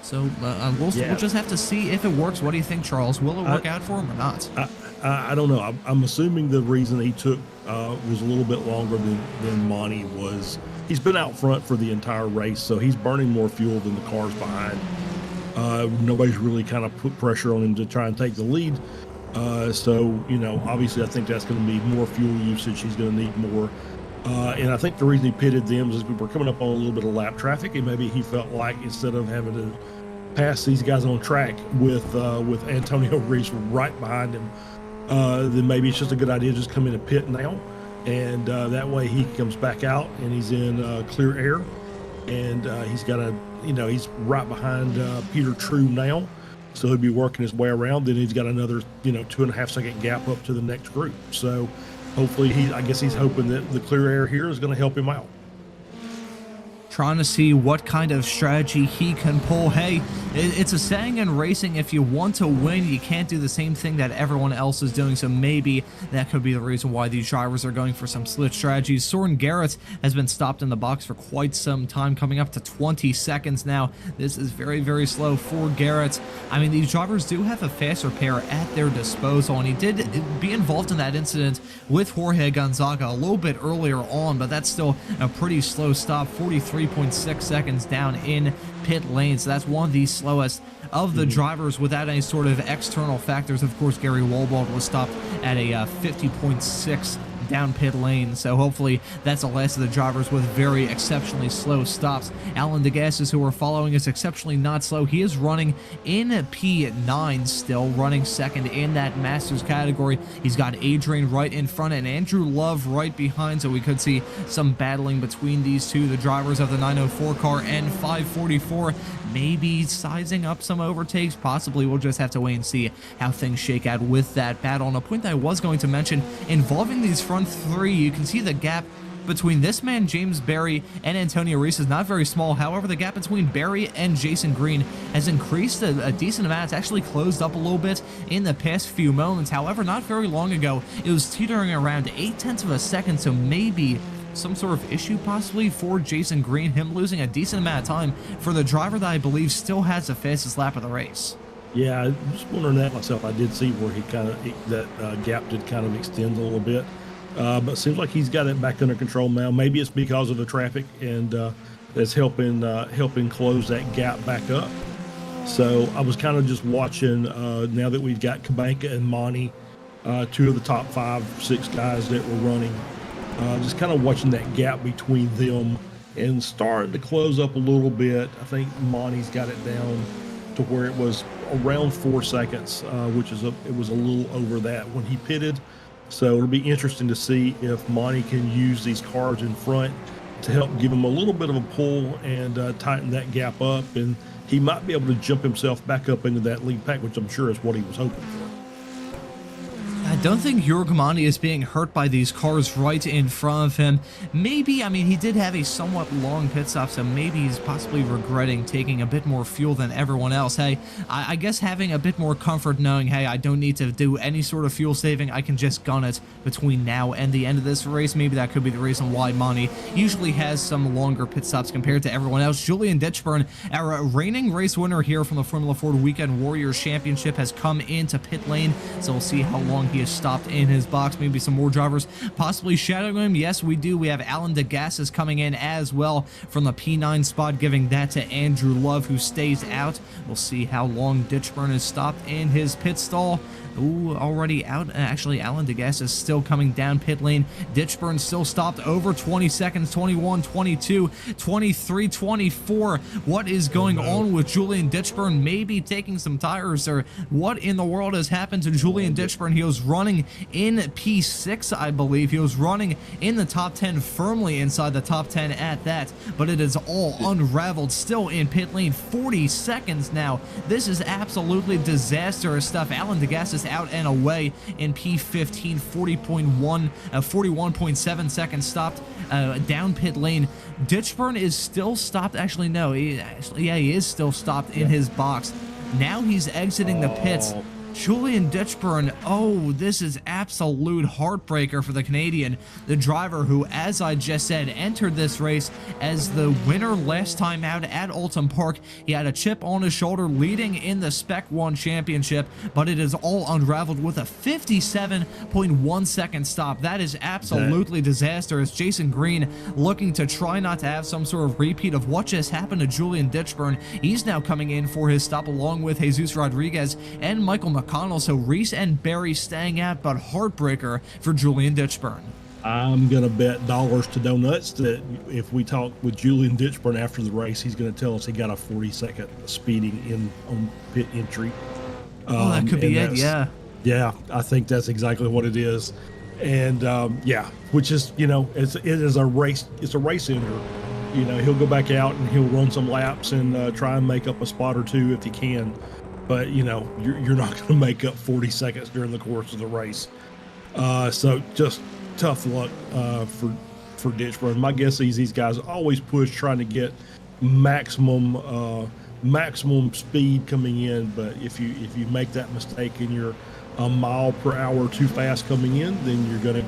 So we'll just have to see if it works. What do you think, Charles? Will it work out for him or not? I don't know. I'm assuming the reason he took was a little bit longer than Monty was. He's been out front for the entire race, so he's burning more fuel than the cars behind. Nobody's really kind of put pressure on him to try and take the lead. So, obviously I think that's going to be more fuel usage. He's going to need more. And I think the reason he pitted them is we were coming up on a little bit of lap traffic, and maybe he felt like instead of having to pass these guys on track with Antonio Reese right behind him, then maybe it's just a good idea to just come in and pit now. And that way he comes back out and he's in clear air. And he's got he's right behind Peter True now. So he'll be working his way around. Then he's got another, 2.5 second gap up to the next group. So hopefully I guess he's hoping that the clear air here is going to help him out. Trying to see what kind of strategy he can pull. Hey, it's a saying in racing, if you want to win, you can't do the same thing that everyone else is doing, so maybe that could be the reason why these drivers are going for some slick strategies. Soren Garrett has been stopped in the box for quite some time, coming up to 20 seconds now. This is very, very slow for Garrett. I mean, these drivers do have a faster pair at their disposal, and he did be involved in that incident with Jorge Gonzaga a little bit earlier on, but that's still a pretty slow stop. 43.6 seconds down in pit lane, so that's one of the slowest of the drivers without any sort of external factors. Of course, Gary Wolbald was stopped at a 50.6 down pit lane, so hopefully that's the last of the drivers with very exceptionally slow stops. Alan DeGassis, who we're following, is exceptionally not slow. He is running in P9 still, running second in that Masters category. He's got Adrian right in front and Andrew Love right behind, so we could see some battling between these two, the drivers of the 904 car and 544, maybe sizing up some overtakes, possibly. We'll just have to wait and see how things shake out with that battle. And a point that I was going to mention involving these front three, you can see the gap between this man, James Berry, and Antonio Reese is not very small. However, the gap between Berry and Jason Green has increased a decent amount. It's actually closed up a little bit in the past few moments. However, not very long ago, it was teetering around 0.8 of a second, so maybe some sort of issue possibly for Jason Green, him losing a decent amount of time for the driver that I believe still has the fastest lap of the race. Yeah, I was just wondering that myself. I did see where he that gap did kind of extend a little bit. But it seems like he's got it back under control now. Maybe it's because of the traffic, and that's helping close that gap back up. So I was kind of just watching now that we've got Kabanka and Monty, two of the top 5-6 guys that were running, just kind of watching that gap between them and starting to close up a little bit. I think Monty's got it down to where it was around 4 seconds, which is it was a little over that when he pitted. So it'll be interesting to see if Monty can use these cars in front to help give him a little bit of a pull and tighten that gap up, and he might be able to jump himself back up into that lead pack, which I'm sure is what he was hoping for. I don't think Jurg is being hurt by these cars right in front of him. Maybe, I mean, he did have a somewhat long pit stop, so maybe he's possibly regretting taking a bit more fuel than everyone else. Hey, I guess having a bit more comfort knowing, hey, I don't need to do any sort of fuel saving, I can just gun it between now and the end of this race. Maybe that could be the reason why Monty usually has some longer pit stops compared to everyone else. Julian Ditchburn, our reigning race winner here from the Formula Ford Weekend Warriors Championship, has come into pit lane, so we'll see how long he is stopped in his box. Maybe some more drivers possibly shadowing him. Yes, we do. We have Alan DeGassis coming in as well from the P9 spot, giving that to Andrew Love, who stays out. We'll see how long Ditchburn is stopped in his pit stall. Ooh, already out. Actually, Alan DeGassis is still coming down pit lane. Ditchburn still stopped over 20 seconds, 21, 22, 23, 24. What is going on with Julian Ditchburn? Maybe taking some tires, or what in the world has happened to Julian Ditchburn? He was running in P6, I believe. He was running in the top 10, firmly inside the top 10 at that, but it is all unraveled. Still in pit lane, 40 seconds now. This is absolutely disastrous stuff. Alan DeGassis out and away in P15, 41.7 seconds stopped down pit lane. Ditchburn is still stopped. Actually, no, he is still stopped in his box. Now he's exiting the pits. Julian Ditchburn, oh, this is absolute heartbreaker for the Canadian, the driver who, as I just said, entered this race as the winner last time out at Oulton Park. He had a chip on his shoulder leading in the Spec 1 championship, but it is all unraveled with a 57.1 second stop. That is absolutely disastrous. Jason Green looking to try not to have some sort of repeat of what just happened to Julian Ditchburn. He's now coming in for his stop along with Jesus Rodriguez and Michael McConnell. So Reese and Barry staying out, but heartbreaker for Julian Ditchburn. I'm going to bet dollars to donuts that if we talk with Julian Ditchburn after the race, he's going to tell us he got a 40-second speeding in on pit entry. Oh, that could be it, yeah. Yeah, I think that's exactly what it is. And yeah, which is, it is a race. It's a race ender. He'll go back out and he'll run some laps and try and make up a spot or two if he can. but you know, you're not going to make up 40 seconds during the course of the race. So just tough luck for Ditchburn. My guess is these guys always push trying to get maximum speed coming in, but if you make that mistake and you're a mile per hour too fast coming in, then you're going to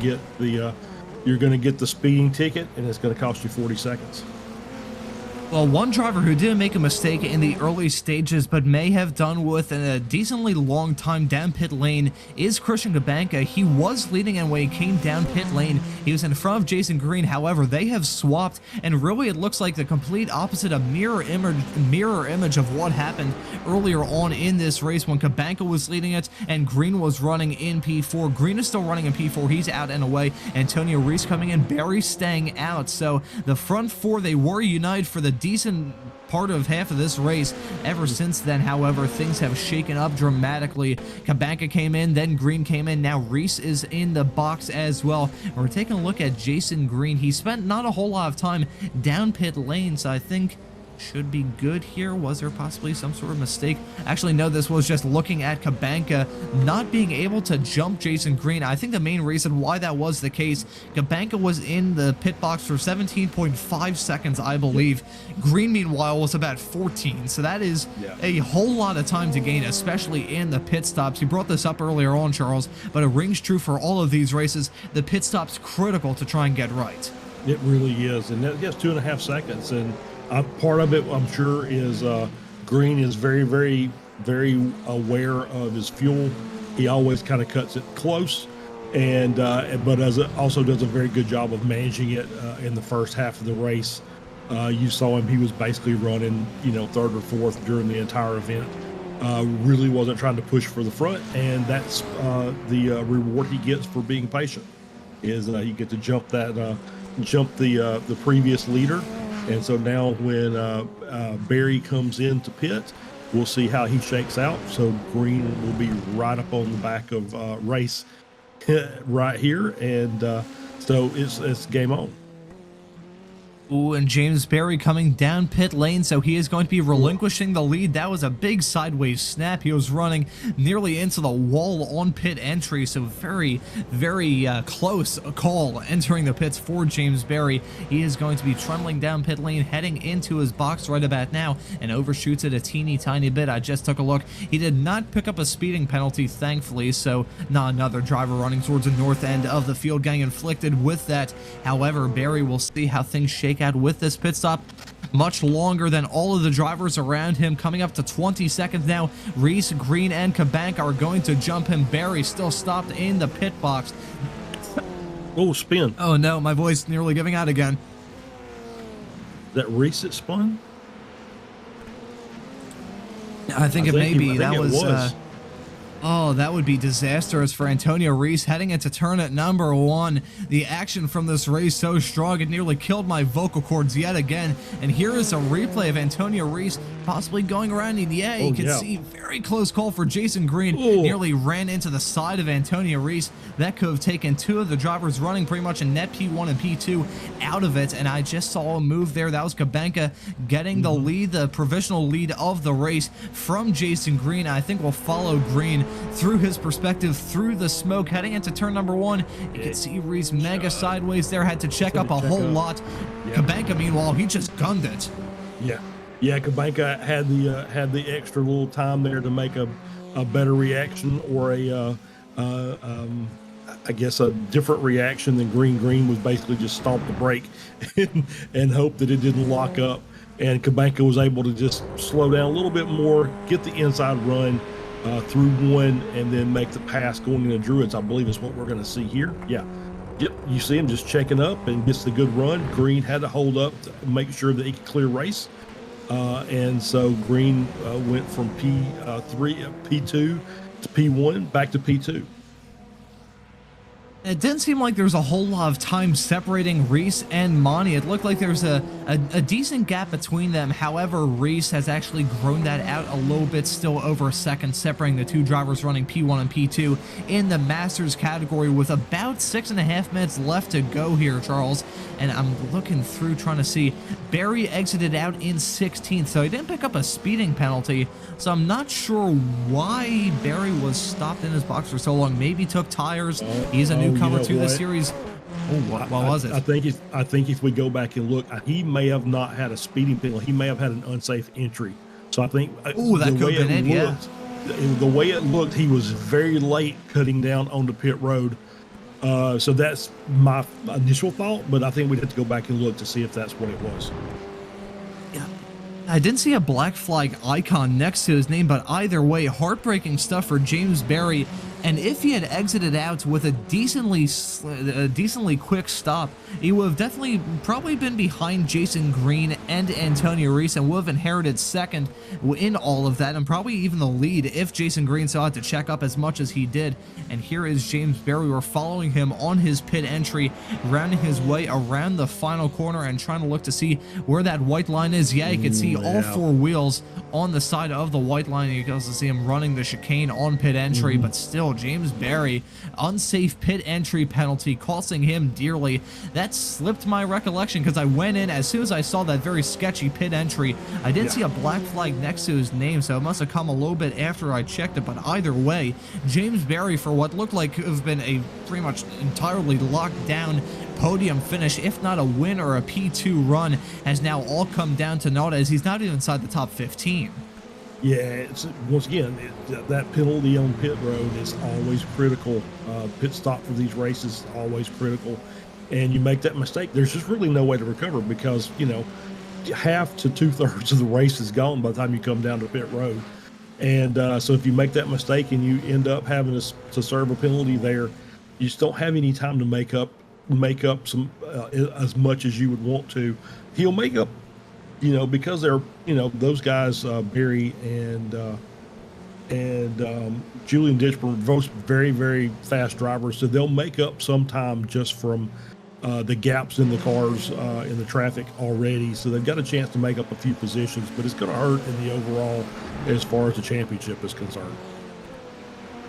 get the speeding ticket, and it's going to cost you 40 seconds. Well, one driver who didn't make a mistake in the early stages but may have done with a decently long time down pit lane is Christian Gabanka. He was leading, and when he came down pit lane, he was in front of Jason Green. However, they have swapped, and really it looks like the complete opposite, a mirror image of what happened earlier on in this race when Gabanka was leading it and Green was running in P4. Green is still running in P4. He's out and away. Antonio Reese coming in, Barry staying out. So the front four, they were united for the decent part of half of this race. Ever since then, however, things have shaken up dramatically. Gabanka came in, then Green came in. Now Reese is in the box as well. We're taking a look at Jason Green. He spent not a whole lot of time down pit lane, so I think should be good here. Was there possibly some sort of mistake? Actually, no, this was just looking at Gabanka not being able to jump Jason Green. I think the main reason why that was the case, Gabanka was in the pit box for 17.5 seconds, I believe. Green, meanwhile, was about 14, so that is a whole lot of time to gain, especially in the pit stops. You brought this up earlier on, Charles, but it rings true for all of these races. The pit stop's critical to try and get right. It really is, and that's 2.5 seconds, and part of it, I'm sure, is Green is very, very, very aware of his fuel. He always kind of cuts it close, and but also does a very good job of managing it in the first half of the race. You saw him; he was basically running, third or fourth during the entire event. Really wasn't trying to push for the front, and that's the reward he gets for being patient. Is you get to jump the previous leader. And so now when Barry comes into pit, we'll see how he shakes out. So Green will be right up on the back of Race right here. And so it's game on. Ooh, and James Barry coming down pit lane, so he is going to be relinquishing the lead. That was a big sideways snap. He was running nearly into the wall on pit entry, so very, very close call entering the pits for James Barry. He is going to be trundling down pit lane, heading into his box right about now, and overshoots it a teeny tiny bit. I just took a look. He did not pick up a speeding penalty, thankfully, so not another driver running towards the north end of the field getting inflicted with that. However, Barry will see how things shake out with this pit stop. Much longer than all of the drivers around him, coming up to 20 seconds now. Reese, Green, and Gabanka are going to jump him. Barry still stopped in the pit box. Oh, spin. Oh no, my voice nearly giving out again. That Reese that spun? I think that was oh, that would be disastrous for Antonio Reese heading into turn at number 1. The action from this race so strong it nearly killed my vocal cords yet again. And here is a replay of Antonio Reese possibly going around, and you can see very close call for Jason Green. Nearly ran into the side of Antonio Reese. That could have taken two of the drivers running pretty much in net P1 and P2 out of it, and I just saw a move there. That was Gabanka getting the lead, the provisional lead of the race from Jason Green. I think we'll follow Green through his perspective, through the smoke, heading into turn number 1. You can see Reese mega sideways there, had to check up a whole lot. Gabanka, meanwhile, he just gunned it. Yeah, Gabanka had the extra little time there to make a better reaction, or I guess a different reaction than Green. Green was basically just stomp the brake and hope that it didn't lock up. And Gabanka was able to just slow down a little bit more, get the inside run through one, and then make the pass going into Druids. I believe is what we're going to see here. Yep, you see him just checking up and gets the good run. Green had to hold up to make sure that he could clear race. And so Green went from P2 to P1 back to P2. It didn't seem like there's a whole lot of time separating Reese and Monty. It looked like there's a decent gap between them. However, Reese has actually grown that out a little bit, still over a second, separating the two drivers running P1 and P2 in the Masters category with about 6.5 minutes left to go here, Charles. And I'm looking through trying to see. Barry exited out in 16th, so he didn't pick up a speeding penalty. So I'm not sure why Barry was stopped in his box for so long. Maybe took tires. He's a newcomer to the series. Oh, what was it? I think if we go back and look, he may have not had a speeding penalty. He may have had an unsafe entry. So I think oh, that could have been it, yeah. The way it looked, he was very late cutting down on the pit road. So that's my initial thought, but I think we'd have to go back and look to see if that's what it was. I didn't see a black flag icon next to his name, but either way, heartbreaking stuff for James Barry. And if he had exited out with a decently quick stop, he would have definitely probably been behind Jason Green and Antonio Reese and would have inherited second in all of that, and probably even the lead if Jason Green still had to check up as much as he did. And here is James Barry. We're following him on his pit entry, rounding his way around the final corner and trying to look to see where that white line is. Yeah, you can see all four wheels on the side of the white line. You can also see him running the chicane on pit entry, but still, James Barry, unsafe pit entry penalty, costing him dearly. That slipped my recollection because I went in as soon as I saw that very sketchy pit entry. I didn't see a black flag next to his name, so it must have come a little bit after I checked it. But either way, James Barry, for what looked like to have been a pretty much entirely locked down podium finish, if not a win or a P2 run, has now all come down to naught as he's not even inside the top 15. Yeah, it's, once again, that penalty on pit road is always critical. Pit stop for these races is always critical. And you make that mistake, there's just really no way to recover because, you know, half to 2/3 of the race is gone by the time you come down to pit road. And so if you make that mistake and you end up having to serve a penalty there, you just don't have any time to make up some as much as you would want to. He'll make up, you know, because they're, you know, those guys, Barry and Julian Ditch were both very, very fast drivers, so they'll make up some time just from the gaps in the cars in the traffic already. So they've got a chance to make up a few positions, but it's going to hurt in the overall as far as the championship is concerned.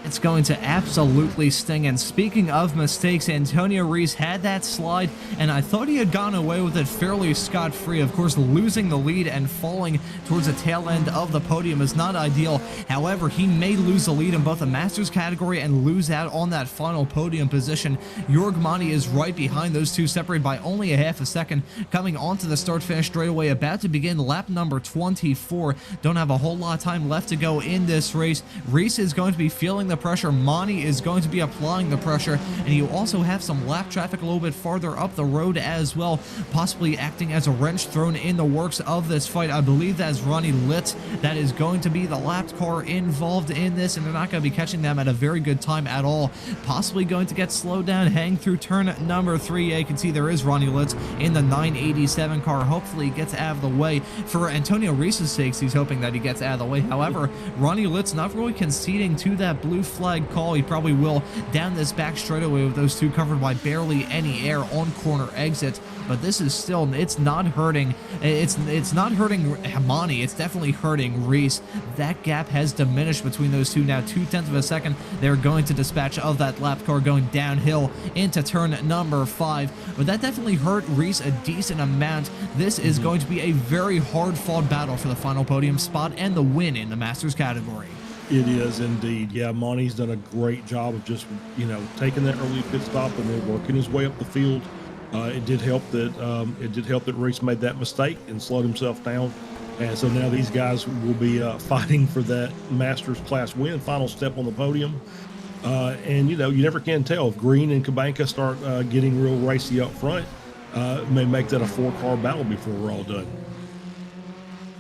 It's going to absolutely sting. And speaking of mistakes, Antonio Reese had that slide, and I thought he had gone away with it fairly scot-free. Of course, losing the lead and falling towards the tail end of the podium is not ideal. However, he may lose the lead in both the Masters category and lose out on that final podium position. Jorg Monty is right behind those two, separated by only a half a second, coming onto the start-finish straightaway, about to begin lap number 24. Don't have a whole lot of time left to go in this race. Reese is going to be feeling the pressure. Monty is going to be applying the pressure, and you also have some lap traffic a little bit farther up the road as well, possibly acting as a wrench thrown in the works of this fight. I believe that's Ronnie Litt that is going to be the lapped car involved in this, and they're not going to be catching them at a very good time at all. Possibly going to get slowed down, hang through turn number 3. Yeah, you can see there is Ronnie Litt in the 987 car. Hopefully he gets out of the way. For Antonio Reese's sakes, he's hoping that he gets out of the way. However, Ronnie Litt's not really conceding to that blue flag call. He probably will down this back straightaway with those two covered by barely any air on corner exit. But this is still, it's not hurting. It's not hurting Monty. It's definitely hurting Reese. That gap has diminished between those two now. 0.2 of a second. They're going to dispatch of that lap car going downhill into turn number 5. But that definitely hurt Reese a decent amount. This is going to be a very hard-fought battle for the final podium spot and the win in the Masters category. It is indeed. Yeah, Monty's done a great job of just, you know, taking that early pit stop and then working his way up the field. It did help that Reese made that mistake and slowed himself down. And so now these guys will be fighting for that Masters class win, final step on the podium. And, you know, you never can tell. If Green and Kabanka start getting real racy up front, may make that a 4-car battle before we're all done.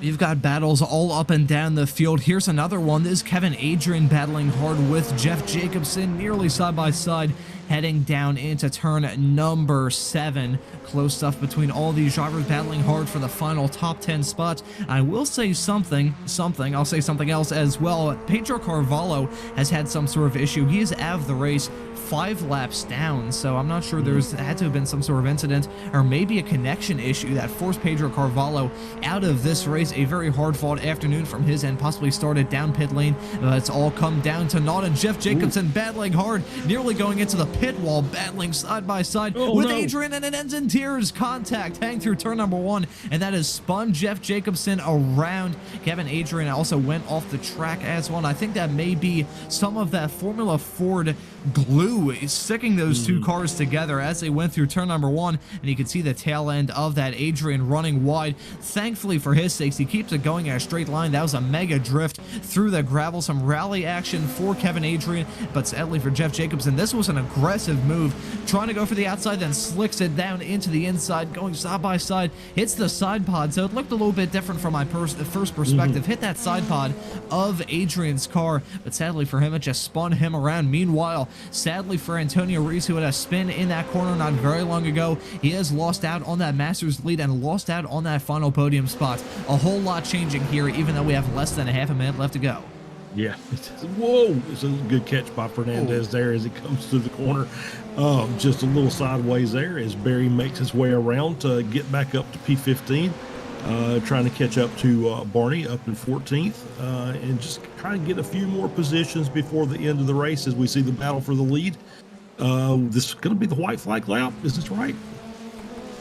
You've got battles all up and down the field. Here's another one. This is Kevin Adrian battling hard with Jeff Jacobson, nearly side by side. heading down into turn number 7. Close stuff between all these drivers battling hard for the final top 10 spots. I will say I'll say something else as well. Pedro Carvalho has had some sort of issue. He is out of the race 5 laps down, so I'm not sure there's had to have been some sort of incident or maybe a connection issue that forced Pedro Carvalho out of this race. A very hard-fought afternoon from his end, possibly started down pit lane. It's all come down to naught, and Jeff Jacobson battling hard, nearly going into the pit wall, battling side by side with Adrian, and it ends in tears. Contact hang through turn number 1, and that has spun Jeff Jacobson around. Kevin Adrian also went off the track as well, and I think that may be some of that Formula Ford glue is sticking those two cars together as they went through turn number 1, and you can see the tail end of that Adrian running wide. Thankfully for his sakes, he keeps it going in a straight line. That was a mega drift through the gravel, some rally action for Kevin Adrian, but sadly for Jeff Jacobson, this was an aggressive move, trying to go for the outside, then slicks it down into the inside, going side by side, hits the side pod, so it looked a little bit different from my first perspective. Hit that side pod of Adrian's car, but sadly for him, it just spun him around. Meanwhile, sadly for Antonio Reese, who had a spin in that corner not very long ago, he has lost out on that Masters lead and lost out on that final podium spot. A whole lot changing here, even though we have less than a half a minute left to go. Yeah, whoa, it's a good catch by Fernandez there as he comes through the corner. Just a little sideways there as Barry makes his way around to get back up to P15. Trying to catch up to Barney up in 14th, and just trying to get a few more positions before the end of the race as we see the battle for the lead. This is going to be the white flag lap. Is this right?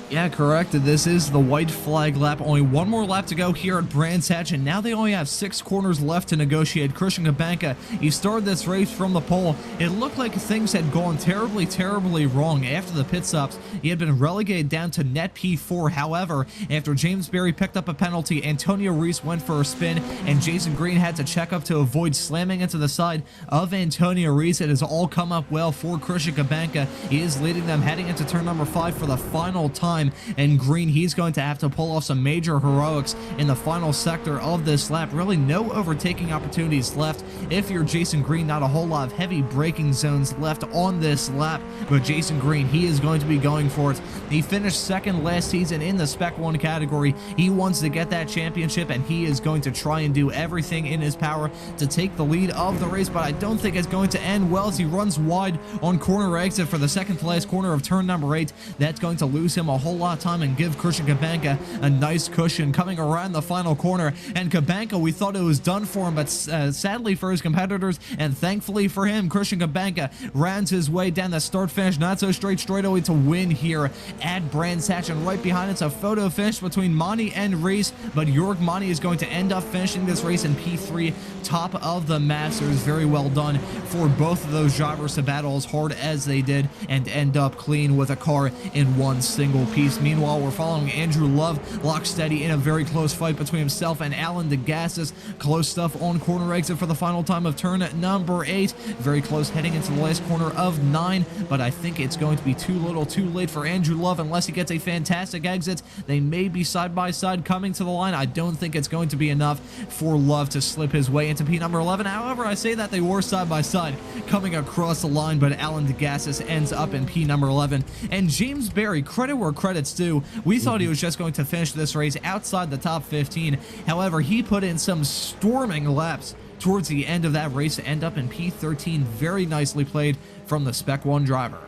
Yeah, correct. This is the white flag lap. Only one more lap to go here at Brands Hatch, and now they only have 6 corners left to negotiate. Christian Kabanka, he started this race from the pole. It looked like things had gone terribly wrong after the pit stops. He had been relegated down to net P4. However, after James Berry picked up a penalty, Antonio Reese went for a spin, and Jason Green had to check up to avoid slamming into the side of Antonio Reese. It has all come up well for Christian Kabanka. He is leading them heading into turn number 5 for the final time. And Green, he's going to have to pull off some major heroics in the final sector of this lap. Really no overtaking opportunities left. If you're Jason Green, not a whole lot of heavy braking zones left on this lap, but Jason Green, he is going to be going for it. He finished second last season in the Spec 1 category. He wants to get that championship, and he is going to try and do everything in his power to take the lead of the race, but I don't think it's going to end well as he runs wide on corner exit for the second to last corner of turn number 8. That's going to lose him a whole lot of time and give Christian Kabanka a nice cushion coming around the final corner. And Kabanka, we thought it was done for him, but sadly for his competitors and thankfully for him, Christian Kabanka rounds his way down the start finish, not so straightaway to win here at Brands Hatch. And right behind it's a photo finish between Monty and Reese, but Jorg Monty is going to end up finishing this race in P3, top of the Masters. Very well done for both of those drivers to battle as hard as they did and end up clean with a car in one single piece. Meanwhile, we're following Andrew Love lock steady in a very close fight between himself and Alan DeGassis. Close stuff on corner exit for the final time of turn number 8. Very close heading into the last corner of 9, but I think it's going to be too little too late for Andrew Love unless he gets a fantastic exit. They may be side by side coming to the line. I don't think it's going to be enough for Love to slip his way into P number 11. However, I say that they were side by side coming across the line, but Alan DeGassis ends up in P number 11. And James Berry, credit where credit's due. We thought he was just going to finish this race outside the top 15. However, he put in some storming laps towards the end of that race to end up in P13. Very nicely played from the Spec 1 driver.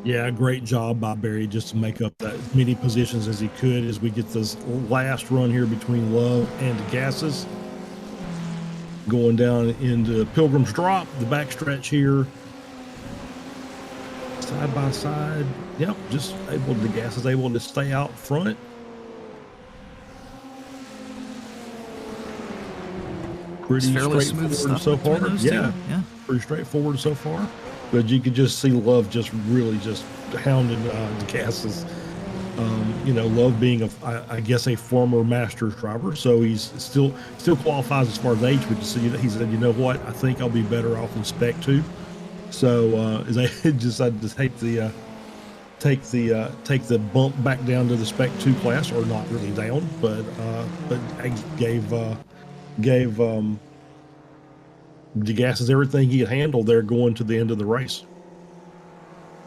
Yeah, great job by Barry just to make up that as many positions as he could as we get this last run here between Love and DeGassis. Going down into Pilgrim's Drop, the backstretch here. Side by side. Yep, just able, DeGassis is able to stay out front. Pretty straightforward so far. Yeah, pretty straightforward so far. But you could just see Love just really just hounding DeGassis. You know, Love being I guess a former Masters driver, so he's still qualifies as far as age. But he said, you know what, I think I'll be better off in Spec 2. So I just take the bump back down to the Spec 2 class, or not really down, but I gave DeGassis everything he had handled there going to the end of the race.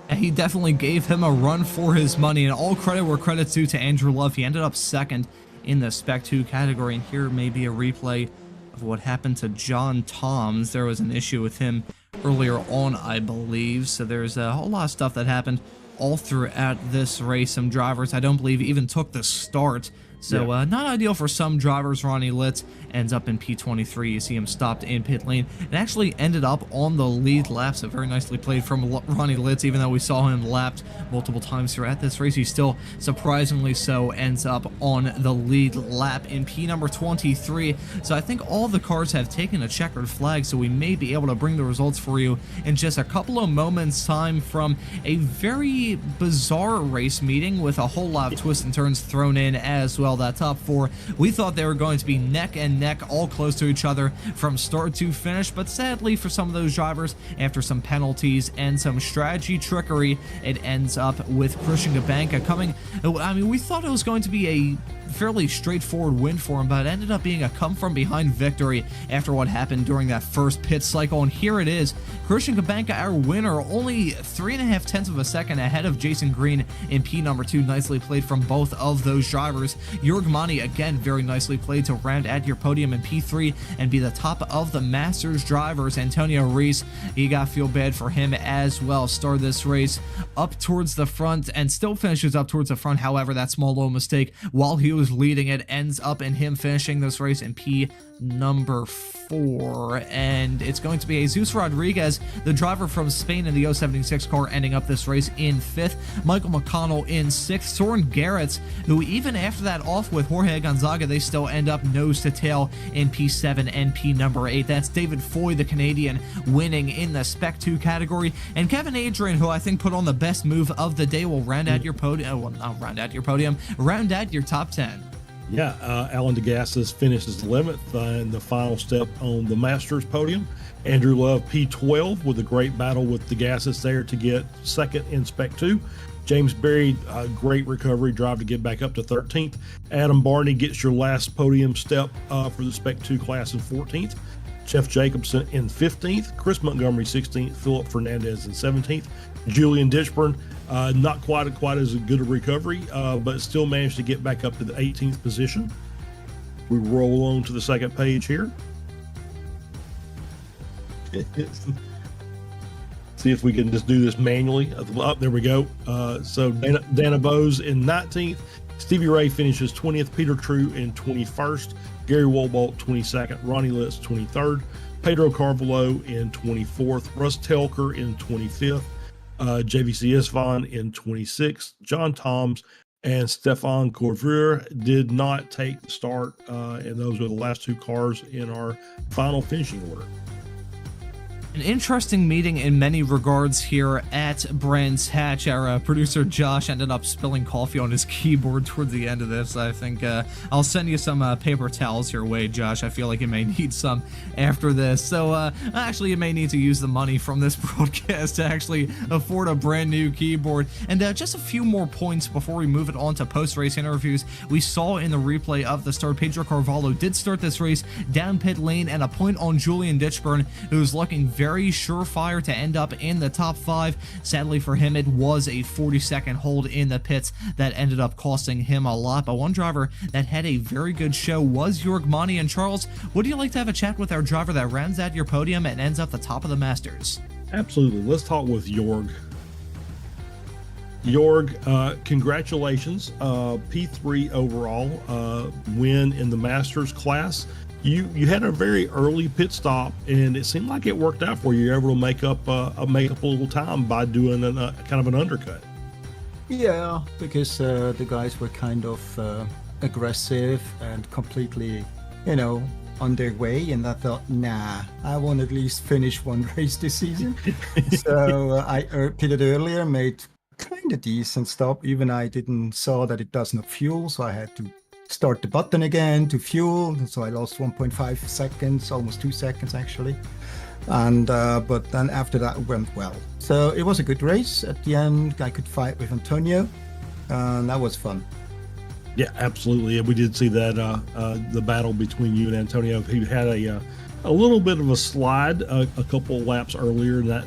And he definitely gave him a run for his money, and all credit where credit's due to Andrew Love. He ended up second in the Spec 2 category, and here may be a replay of what happened to John Toms. There was an issue with him earlier on, I believe, so there's a whole lot of stuff that happened all throughout this race. Some drivers I don't believe even took the start, so not ideal for some drivers. Ronnie Litz ends up in P23. You see him stopped in pit lane and actually ended up on the lead lap, so very nicely played from Ronnie Litz. Even though we saw him lapped multiple times throughout this race, he still, surprisingly so, ends up on the lead lap in P number 23. So I think all the cars have taken a checkered flag, so we may be able to bring the results for you in just a couple of moments time from a very bizarre race meeting with a whole lot of twists and turns thrown in as well. That top four, we thought they were going to be neck and neck, all close to each other from start to finish, but sadly for some of those drivers, after some penalties and some strategy trickery, it ends up with Christian Gabanka coming. I mean, we thought it was going to be a fairly straightforward win for him, but it ended up being a come from behind victory after what happened during that first pit cycle. And here it is, Christian Gabanka, our winner, only 3.5 tenths of a second ahead of Jason Green in P number 2. Nicely played from both of those drivers. Jörg Mani, again, very nicely played to round out your podium in P3 and be the top of the Masters drivers. Antonio Reese, you got to feel bad for him as well. Started this race up towards the front and still finishes up towards the front. However, that small little mistake while he was leading it ends up in him finishing this race in P number 4, and it's going to be Jesus Rodriguez, the driver from Spain in the 076 car, ending up this race in 5th. Michael McConnell in 6th. Soren Garrett, who even after that off with Jorge Gonzaga, they still end up nose to tail in P7 and P number 8. That's David Foy, the Canadian, winning in the Spec 2 category, and Kevin Adrian, who I think put on the best move of the day, will round out your podium. Well, not round out your podium, round out your top 10. Yeah, Alan DeGassis finishes 11th in the final step on the Masters podium. Andrew Love, P12, with a great battle with DeGassis there to get second in Spec 2. James Berry, great recovery drive to get back up to 13th. Adam Barney gets your last podium step for the Spec 2 class in 14th. Jeff Jacobson in 15th. Chris Montgomery 16th. Philip Fernandez in 17th. Julian Ditchburn, not quite as good a recovery, but still managed to get back up to the 18th position. We roll on to the second page here. See if we can just do this manually. There we go. So Dana Bose in 19th. Stevie Ray finishes 20th. Peter True in 21st. Gary Wolbolt 22nd. Ronnie Litz 23rd. Pedro Carvalho in 24th. Russ Telker in 25th. JVC Isvan in 26th. John Toms and Stefan Corver did not take the start, and those are the last two cars in our final finishing order. An interesting meeting in many regards here at Brands Hatch. Our producer Josh ended up spilling coffee on his keyboard towards the end of this. I think I'll send you some paper towels your way, Josh. I feel like you may need some after this. So actually, you may need to use the money from this broadcast to actually afford a brand new keyboard. And just a few more points before we move it on to post-race interviews. We saw in the replay of the start, Pedro Carvalho did start this race down pit lane, and a point on Julian Ditchburn, who's looking very surefire to end up in the top 5. Sadly for him, it was a 40-second hold in the pits that ended up costing him a lot. But one driver that had a very good show was Jörg Mani. And Charles, would you like to have a chat with our driver that rounds out your podium and ends up the top of the Masters? Absolutely. Let's talk with Jörg. Jörg, congratulations. P3 overall win in the Masters class. You had a very early pit stop, and it seemed like it worked out for you. You're able to make up a little time by doing a kind of an undercut. Yeah, because the guys were kind of aggressive and completely, on their way, and I thought, nah, I want to at least finish one race this season. So I pitted earlier, made kind of decent stop. Even I didn't saw that it does not fuel, so I had to start the button again to fuel, so I lost 1.5 seconds, almost 2 seconds actually, and but then after that it went well. So it was a good race. At the end I could fight with Antonio, and that was fun. Yeah, absolutely. We did see that the battle between you and Antonio. He had a a little bit of a slide a couple of laps earlier, and that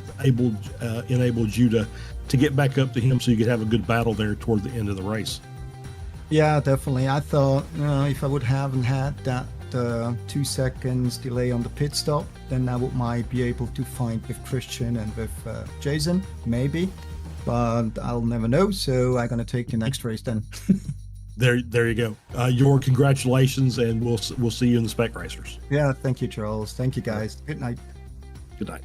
enabled you to get back up to him so you could have a good battle there toward the end of the race. Yeah, definitely. I thought, if I would haven't had that 2 seconds delay on the pit stop, then I might be able to fight with Christian and with Jason, maybe. But I'll never know, so I'm going to take the next race then. There you go. Your congratulations, and we'll see you in the Spec Racers. Yeah, thank you, Charles. Thank you, guys. Good night. Good night.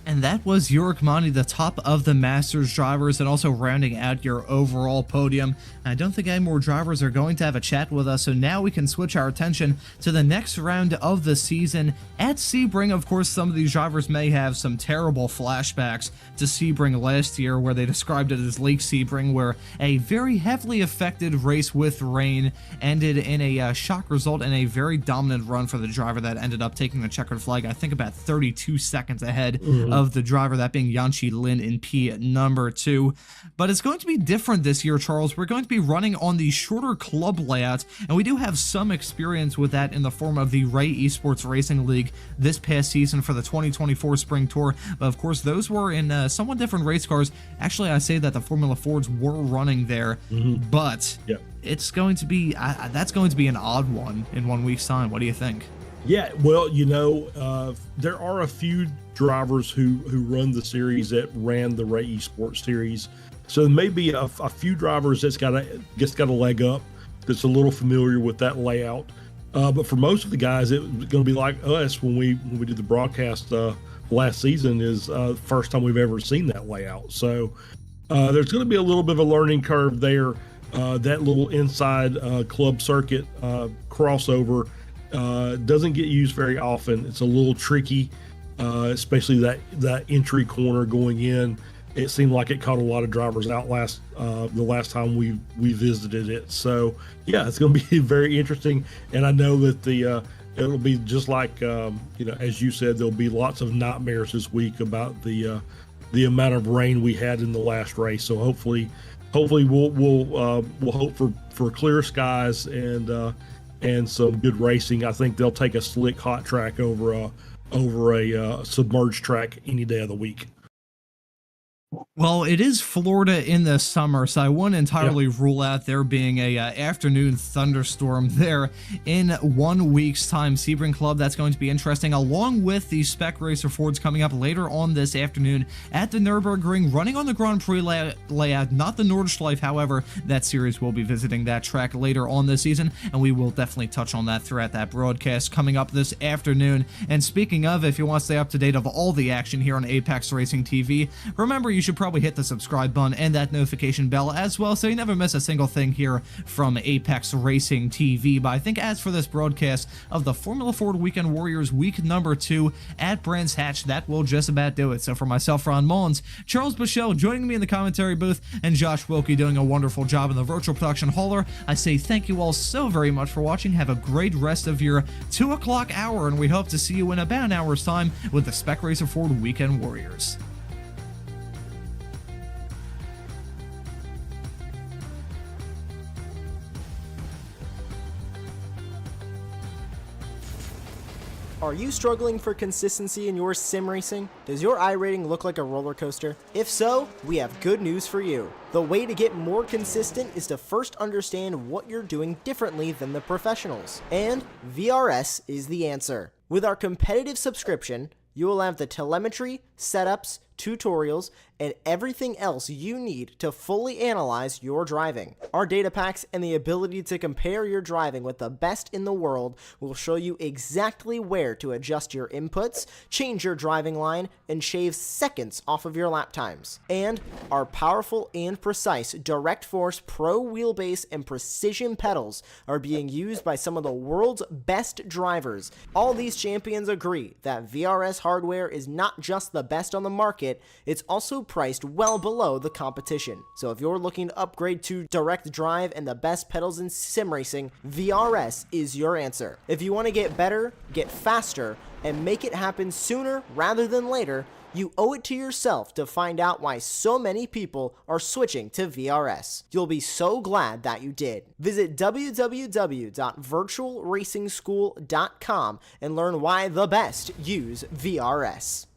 And that was Yorick Monty, the top of the Masters drivers, and also rounding out your overall podium. I don't think any more drivers are going to have a chat with us, so now we can switch our attention to the next round of the season. At Sebring, of course, some of these drivers may have some terrible flashbacks to Sebring last year, where they described it as Lake Sebring, where a very heavily affected race with rain ended in a shock result and a very dominant run for the driver that ended up taking the checkered flag, I think about 32 seconds ahead of the driver, that being Yanchi Lin in P number 2. But it's going to be different this year, Charles. We're going to be running on the shorter club layout, and we do have some experience with that in the form of the Ray Esports Racing League this past season for the 2024 Spring Tour. But of course, those were in somewhat different race cars. Actually, I say that the Formula Fords were running there, but it's going to be that's going to be an odd one in 1 week's time. What do you think? Yeah, well, there are a few drivers who run the series that ran the Ray Esports series, so maybe a few drivers that's got a leg up, that's a little familiar with that layout. But for most of the guys, it's going to be like us when we did the broadcast last season. Is first time we've ever seen that layout. So there's going to be a little bit of a learning curve there. That little inside club circuit crossover doesn't get used very often. It's a little tricky, especially that entry corner going in. It seemed like it caught a lot of drivers out the last time we visited it. So yeah, it's going to be very interesting. And I know that it'll be just like as you said, there'll be lots of nightmares this week about the amount of rain we had in the last race. So hopefully we'll hope for clear skies and some good racing. I think they'll take a slick hot track over a submerged track any day of the week. Well, it is Florida in the summer, so I wouldn't entirely rule out there being a afternoon thunderstorm there in 1 week's time. Sebring Club, that's going to be interesting, along with the Spec Racer Fords coming up later on this afternoon at the Nürburgring, running on the Grand Prix layout, not the Nordschleife. However, that series will be visiting that track later on this season, and we will definitely touch on that throughout that broadcast coming up this afternoon. And speaking of, if you want to stay up to date of all the action here on Apex Racing TV, remember you should probably hit the subscribe button and that notification bell as well, so you never miss a single thing here from Apex Racing TV. But I think as for this broadcast of the Formula Ford Weekend Warriors week number 2 at Brands Hatch, that will just about do it. So for myself, Ron Mullins, Charles Bushell joining me in the commentary booth, and Josh Wilkie doing a wonderful job in the virtual production hauler, I say thank you all so very much for watching. Have a great rest of your 2 o'clock hour, and we hope to see you in about an hour's time with the Spec Racer Ford Weekend Warriors. Are you struggling for consistency in your sim racing? Does your iRating look like a roller coaster? If so, we have good news for you. The way to get more consistent is to first understand what you're doing differently than the professionals. And VRS is the answer. With our competitive subscription, you will have the telemetry, setups, tutorials, and everything else you need to fully analyze your driving. Our data packs and the ability to compare your driving with the best in the world will show you exactly where to adjust your inputs, change your driving line, and shave seconds off of your lap times. And our powerful and precise Direct Force Pro wheelbase and precision pedals are being used by some of the world's best drivers. All these champions agree that VRS hardware is not just the best on the market, it's also priced well below the competition. So if you're looking to upgrade to direct drive and the best pedals in sim racing, VRS is your answer. If you want to get better, get faster, and make it happen sooner rather than later, You owe it to yourself to find out why so many people are switching to VRS. You'll be so glad that you did. Visit www.virtualracingschool.com and learn why the best use VRS.